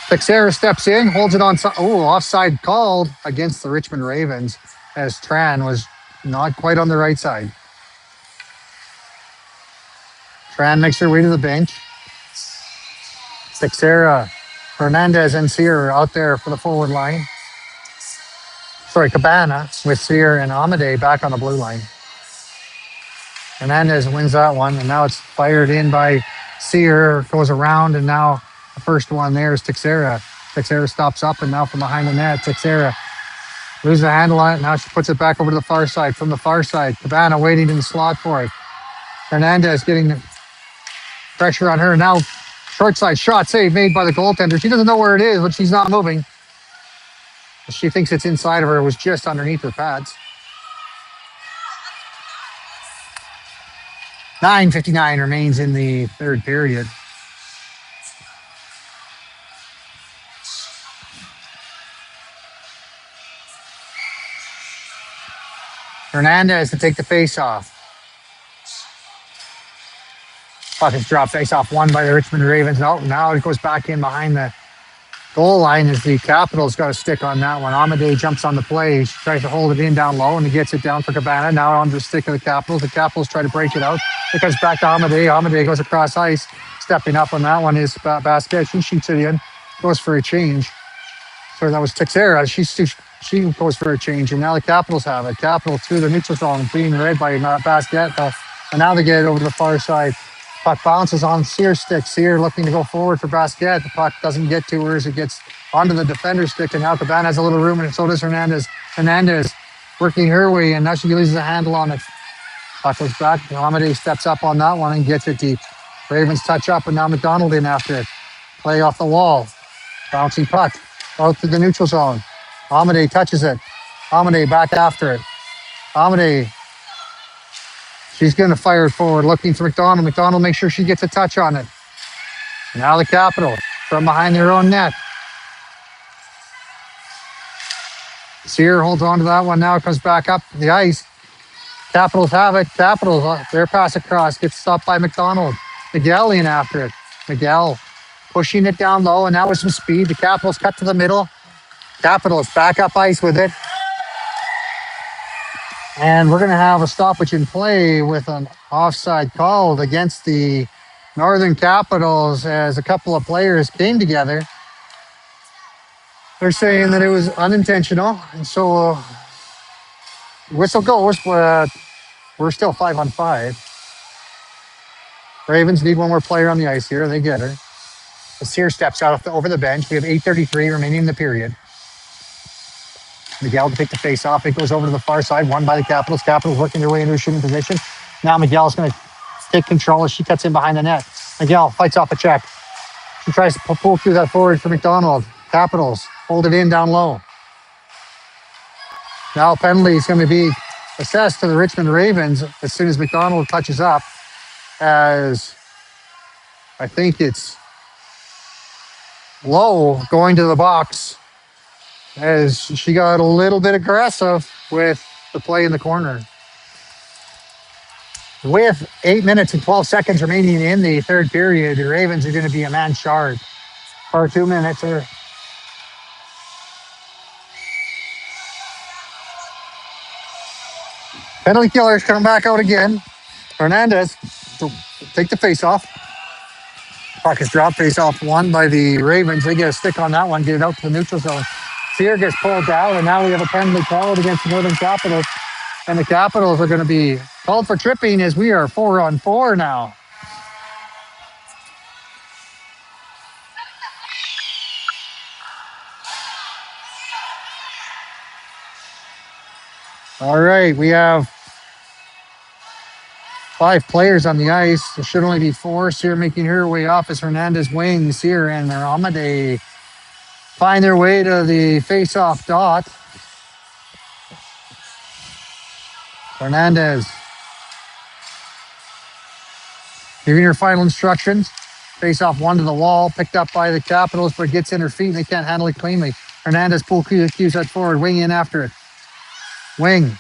Texera steps in, holds it on. Offside called against the Richmond Ravens as Tran was not quite on the right side. Tran makes her way to the bench. Texera, Hernandez, and Sear out there for the forward line. Sorry, Cabana with Sear and Amade back on the blue line. Hernandez wins that one, and now it's fired in by Sear, goes around, and now the first one there is Texera. Texera stops up, and now from behind the net, Texera loses the handle on it. Now she puts it back over to the far side. From the far side, Cabana waiting in the slot for it. Hernandez getting the pressure on her. Now short side shot save made by the goaltender. She doesn't know where it is, but she's not moving. She thinks it's inside of her. It was just underneath her pads. 9:59 remains in the third period. Hernandez to take the face off. Puck is dropped face off one by the Richmond Ravens. Oh, now it goes back in behind the goal line as the Capitals got a stick on that one. Amade jumps on the play. She tries to hold it in down low and he gets it down for Cabana. Now on the stick of the Capitals. The Capitals try to break it out. It comes back to Amade. Amade goes across ice. Stepping up on that one is Basket. She shoots it in. Goes for a change. So that was Texera. She goes for a change. And now the Capitals have it. Capitals through the neutral zone being read by Basket. And now they get it over to the far side. Puck bounces on Sear's stick. Sear looking to go forward for Basket. The puck doesn't get to her as it gets onto the defender's stick. And now Cabana has a little room, and so does Hernandez. Hernandez working her way, and now she loses a handle on it. Puck goes back. Amade steps up on that one and gets it deep. Ravens touch up, and now McDonald in after it. Play off the wall. Bouncing puck out to the neutral zone. Amade touches it. Amade back after it. Amade. She's going to fire it forward, looking for McDonald. McDonald makes sure she gets a touch on it. Now the Capitals from behind their own net. Sear holds on to that one. Now it comes back up the ice. Capitals have it. Capitals, their pass across gets stopped by McDonald. Miguel in after it. Miguel pushing it down low, and now with some speed, the Capitals cut to the middle. Capitals back up ice with it. And we're going to have a stoppage in play with an offside called against the Northern Capitals as a couple of players came together. They're saying that it was unintentional. And so whistle goes, but we're still 5-on-5. Ravens need one more player on the ice here. They get her. Sear steps out over the bench. We have 8:33 remaining in the period. Miguel to take the face off. It goes over to the far side, won by the Capitals. Capitals working their way into a shooting position. Now Miguel's going to take control as she cuts in behind the net. Miguel fights off a check. She tries to pull through that forward for McDonald. Capitals hold it in down low. Now penalty is going to be assessed to the Richmond Ravens as soon as McDonald touches up, as I think it's Lowe going to the box, as she got a little bit aggressive with the play in the corner. With 8 minutes and 12 seconds remaining in the third period, the Ravens are going to be a man short for 2 minutes. Penalty killers come back out again. Hernandez to take the face off. Puck is dropped, face off one by the Ravens. They get a stick on that one, get it out to the neutral zone. Sear gets pulled down, and now we have a penalty called against the Northern Capitals. And the Capitals are going to be called for tripping as we are 4-on-4 now. All right, we have 5 players on the ice. There should only be 4. Sear making her way off as Hernandez wings. Sear and Amade find their way to the face-off dot. Hernandez giving her final instructions. Face off one to the wall, picked up by the Capitals, but gets in her feet and they can't handle it cleanly. Hernandez pulls that forward, wing in after it. Wing.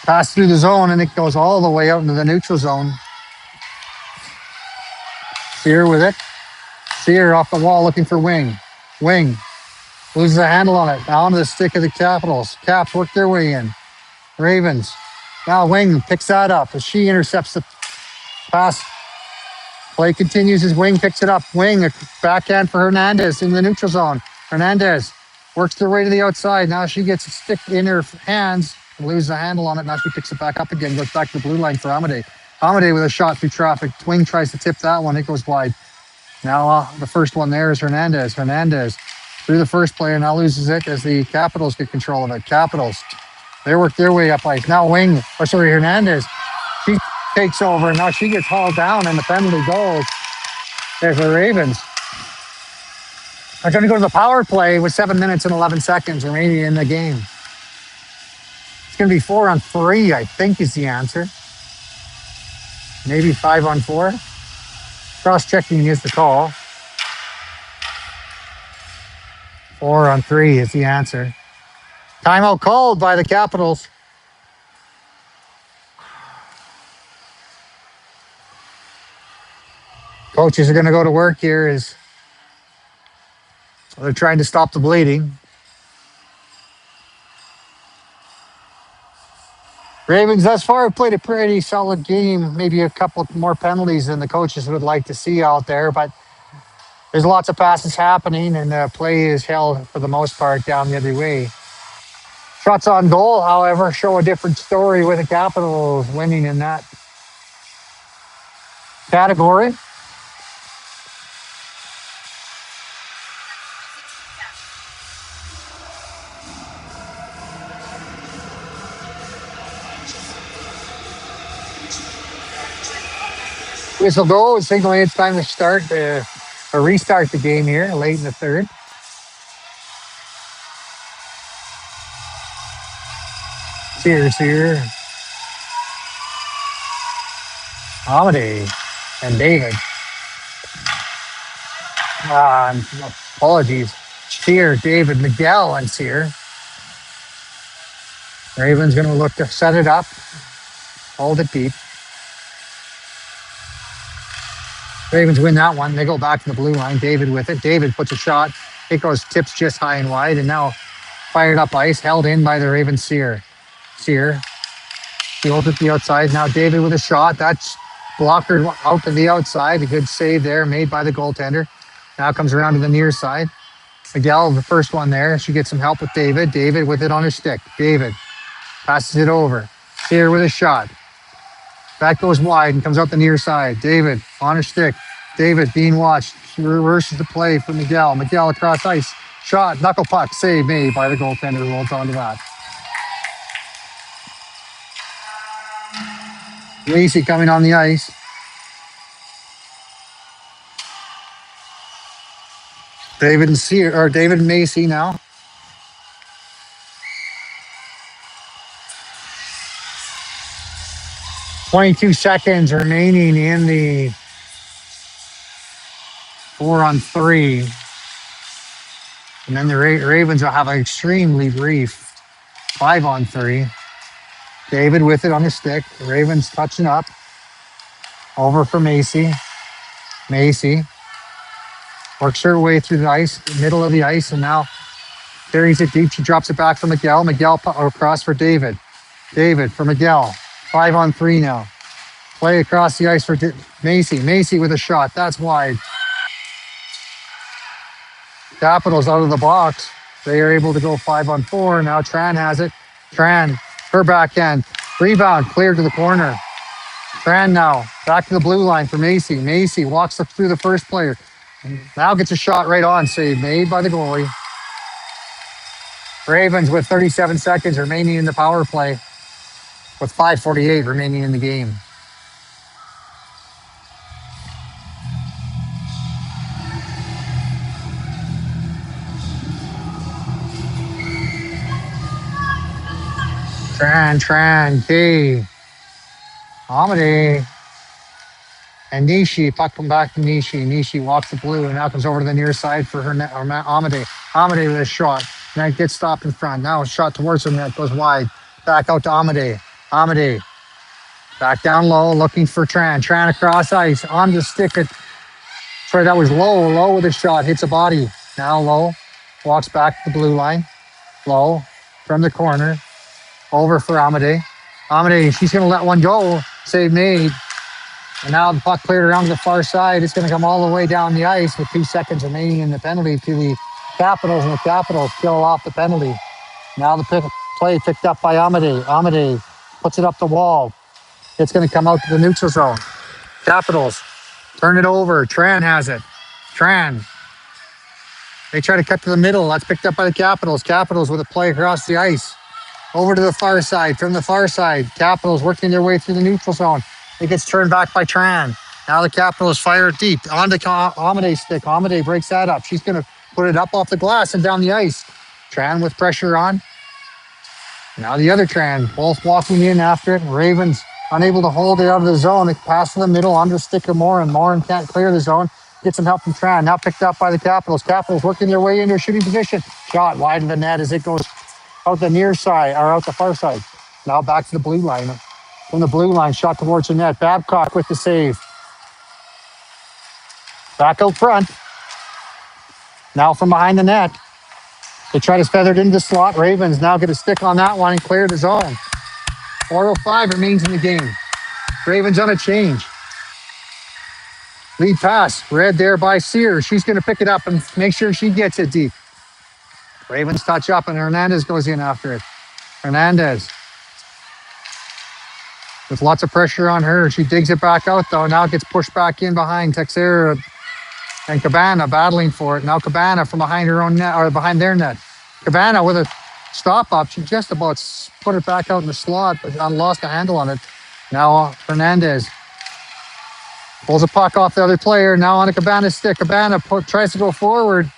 Pass through the zone and it goes all the way out into the neutral zone. Sear with it. Sear off the wall looking for Wing. Wing loses a handle on it. Now onto the stick of the Capitals. Caps work their way in. Ravens. Now Wing picks that up as she intercepts the pass. Play continues as Wing picks it up. Wing, a backhand for Hernandez in the neutral zone. Hernandez works their way to the outside. Now she gets a stick in her hands, loses a handle on it. Now she picks it back up again, goes back to the blue line for Amade. Amade with a shot through traffic. Wing tries to tip that one. It goes wide. Now the first one there is Hernandez. Hernandez through the first player, now loses it as the Capitals get control of it. Capitals, they work their way up ice. Now Hernandez. She takes over, and now she gets hauled down, and the penalty goes. There's the Ravens. They're going to go to the power play with 7 minutes and 11 seconds remaining in the game. It's going to be 4-on-3, I think, is the answer. Maybe 5-on-4. Cross-checking is the call. 4-on-3 is the answer. Timeout called by the Capitals. Coaches are going to go to work here as they're trying to stop the bleeding. Ravens thus far have played a pretty solid game. Maybe a couple more penalties than the coaches would like to see out there, but there's lots of passes happening, and the play is held for the most part down the other way. Shots on goal, however, show a different story with the Capitals winning in that category. Whistle go, signaling it's time to start or restart the game here late in the third. Sears here. Amity and David. Apologies. Sear, David, Miguel, and Sear. Ravens going to look to set it up, hold it deep. Ravens win that one. They go back to the blue line. David with it. David puts a shot. It goes tips just high and wide, and now fired up ice, held in by the Ravens. Sear. He holds it to the outside. Now David with a shot. That's blocker out to the outside. A good save there made by the goaltender. Now comes around to the near side. Miguel, the first one there. She gets some help with David. David with it on her stick. David passes it over. Sear with a shot. That goes wide and comes out the near side. David on her stick. David being watched. She reverses the play for Miguel. Miguel across ice. Shot, knuckle puck, save made by the goaltender who holds on to that. Lacey coming on the ice. David and Macy now. 22 seconds remaining in the 4-on-3. And then the Ravens will have an extremely brief 5-on-3. David with it on his stick. Ravens touching up. Over for Macy. Macy works her way through the ice, middle of the ice, and now carries it deep. She drops it back for Miguel. Miguel across for David. David for Miguel. 5-on-3 now. Play across the ice for Macy. Macy with a shot. That's wide. Capitals out of the box. They are able to go 5-on-4. Now Tran has it. Tran, her backhand. Rebound, cleared to the corner. Tran now, back to the blue line for Macy. Macy walks up through the first player. Now gets a shot right on. Save made by the goalie. Ravens with 37 seconds remaining in the power play with 5:48 remaining in the game. Tran, K. Amity. And Nishi, puck come back to Nishi. Nishi walks the blue and now comes over to the near side for her Amity. Amity with a shot. Net gets stopped in front. Now a shot towards the net goes wide. Back out to Amity. Amity. Back down low, looking for Tran. Tran across ice. On the stick. Sorry, that was low. Low with a shot. Hits a body. Now low. Walks back to the blue line. Low. From the corner. Over for Amity. Amity, she's going to let one go. Save made. And now the puck cleared around to the far side. It's going to come all the way down the ice with 2 seconds remaining in the penalty to the Capitals, and the Capitals kill off the penalty. Now the play picked up by Amity. Amity puts it up the wall. It's going to come out to the neutral zone. Capitals turn it over. Tran has it. Tran. They try to cut to the middle. That's picked up by the Capitals. Capitals with a play across the ice. Over to the far side. From the far side, Capitals working their way through the neutral zone. It gets turned back by Tran. Now the Capitals fire it deep. On to Amity's stick. Amity breaks that up. She's going to put it up off the glass and down the ice. Tran with pressure on. Now the other Tran, both walking in after it. Ravens unable to hold it out of the zone. It passed to the middle, under stick of Morin. Morin can't clear the zone. Get some help from Tran. Now picked up by the Capitals. Capitals working their way into a shooting position. Shot wide of the net as it goes out the near side, or out the far side. Now back to the blue line. From the blue line, shot towards the net. Babcock with the save. Back out front. Now from behind the net. They try to feather it into the slot. Ravens now get a stick on that one and clear the zone. 4:05 remains in the game. Ravens on a change. Lead pass, read there by Sears. She's going to pick it up and make sure she gets it deep. Ravens touch up and Hernandez goes in after it. Hernandez with lots of pressure on her. She digs it back out though. Now it gets pushed back in behind Texera and Cabana battling for it. Now Cabana from behind her own net or behind their net. Cabana with a stop up. She just about put it back out in the slot, but lost a handle on it. Now Hernandez pulls a puck off the other player. Now on a Cabana stick. Cabana tries to go forward.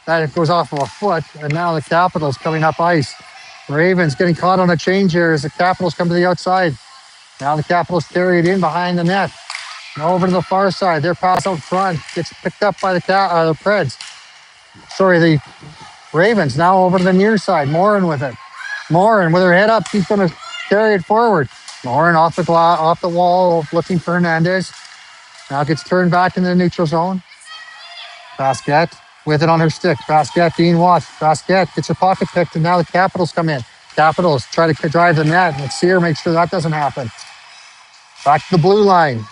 That goes off of a foot. And now the Capitals coming up ice. Ravens getting caught on a change here as the Capitals come to the outside. Now the Capitals carry it in behind the net. Over to the far side. Their pass out front gets picked up by the Preds. Sorry, the Ravens. Now over to the near side. Morin with it. Morin with her head up. She's going to carry it forward. Morin off the wall, looking for Hernandez. Now gets turned back into the neutral zone. Basquette with it on her stick. Basquette being watched. Basquette gets her pocket picked, and now the Capitals come in. Capitals try to drive the net. Let's see her make sure that doesn't happen. Back to the blue line.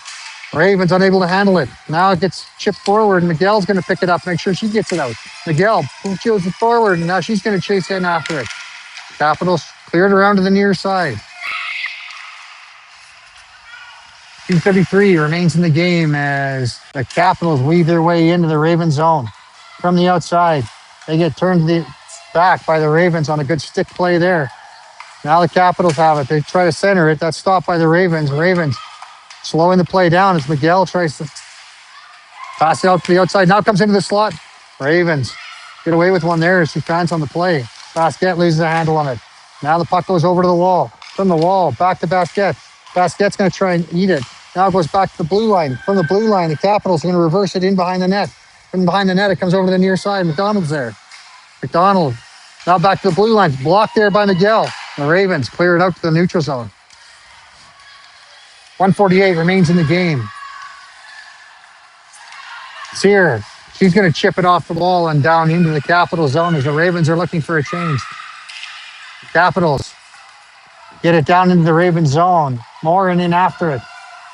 Ravens unable to handle it. Now it gets chipped forward. Miguel's going to pick it up, make sure she gets it out. Miguel pushes it forward, and now she's going to chase in after it. Capitals cleared around to the near side. 2:33 remains in the game as the Capitals weave their way into the Ravens zone. From the outside, they get turned back by the Ravens on a good stick play there. Now the Capitals have it. They try to center it. That's stopped by the Ravens. Ravens slowing the play down as Miguel tries to pass it out to the outside. Now comes into the slot. Ravens get away with one there as she fans on the play. Basquette loses a handle on it. Now the puck goes over to the wall. From the wall, back to Basquette. Basquette's going to try and eat it. Now it goes back to the blue line. From the blue line, the Capitals are going to reverse it in behind the net. From behind the net, it comes over to the near side. McDonald's there. McDonald now back to the blue line. Blocked there by Miguel. The Ravens clear it out to the neutral zone. 1:48 remains in the game. Sear, she's going to chip it off the wall and down into the Capital zone as the Ravens are looking for a change. Capitals get it down into the Ravens zone. Morin in after it.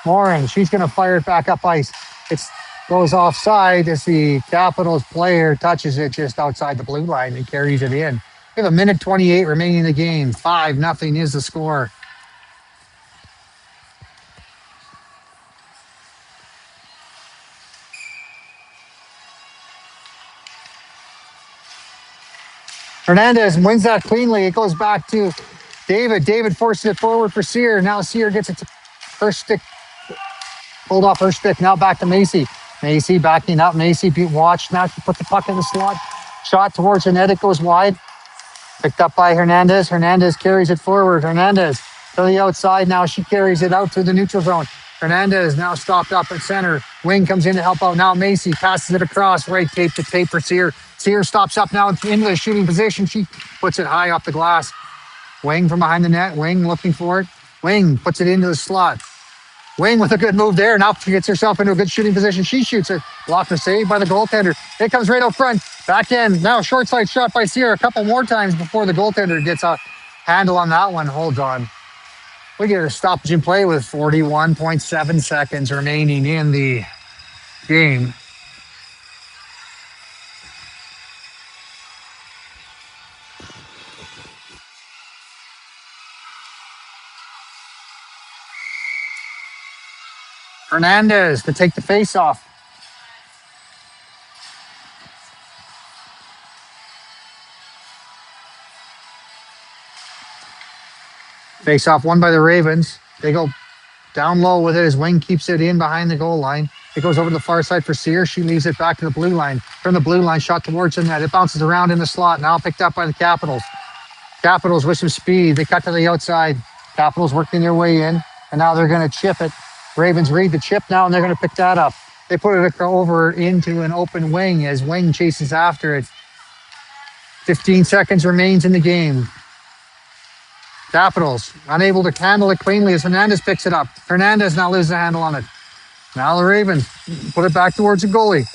Morin, she's going to fire it back up ice. It goes offside as the Capitals player touches it just outside the blue line and carries it in. We have 1:28 remaining in the game. 5-0 is the score. Hernandez wins that cleanly. It goes back to David. David forces it forward for Sear. Now Sear gets it to her stick. Pulled off her stick. Now back to Macy. Macy backing up. Macy being watched. Now she puts the puck in the slot. Shot towards the net. It goes wide. Picked up by Hernandez. Hernandez carries it forward. Hernandez to the outside. Now she carries it out to the neutral zone. Hernandez now stopped up at center. Wing comes in to help out. Now Macy passes it across. Right tape to tape for Sear. Sear stops up now into the shooting position. She puts it high off the glass. Wing from behind the net. Wing looking for it. Wing puts it into the slot. Wing with a good move there. Now she gets herself into a good shooting position. She shoots it. Blocked and saved by the goaltender. It comes right out front. Back in. Now short side shot by Sear a couple more times before the goaltender gets a handle on that one. Hold on. We get a stoppage in play with 41.7 seconds remaining in the game. Hernandez to take the face off. Face off won by the Ravens. They go down low with it as Wing keeps it in behind the goal line. It goes over to the far side for Sear. She leaves it back to the blue line. From the blue line, shot towards the net. It bounces around in the slot. Now picked up by the Capitals. Capitals with some speed. They cut to the outside. Capitals working their way in. And now they're going to chip it. Ravens read the chip now, and they're going to pick that up. They put it over into an open wing as Wing chases after it. 15 seconds remains in the game. Capitals unable to handle it cleanly as Hernandez picks it up. Hernandez now loses the handle on it. Now the Ravens put it back towards the goalie.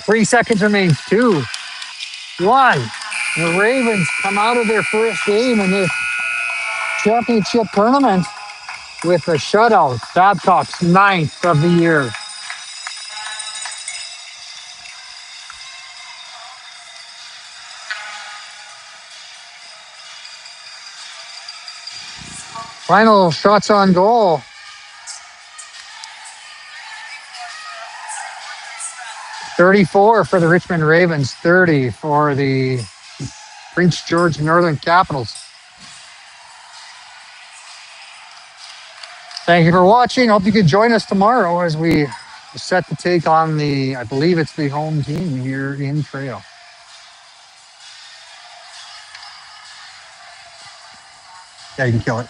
3 seconds remains. 2, 1. The Ravens come out of their first game in this championship tournament with a shutout. Babcock's 9th of the year. Final shots on goal. 34 for the Richmond Ravens, 30 for the Prince George Northern Capitals. Thank you for watching. Hope you can join us tomorrow as we set to take on I believe it's the home team here in Trail. Yeah, you can kill it.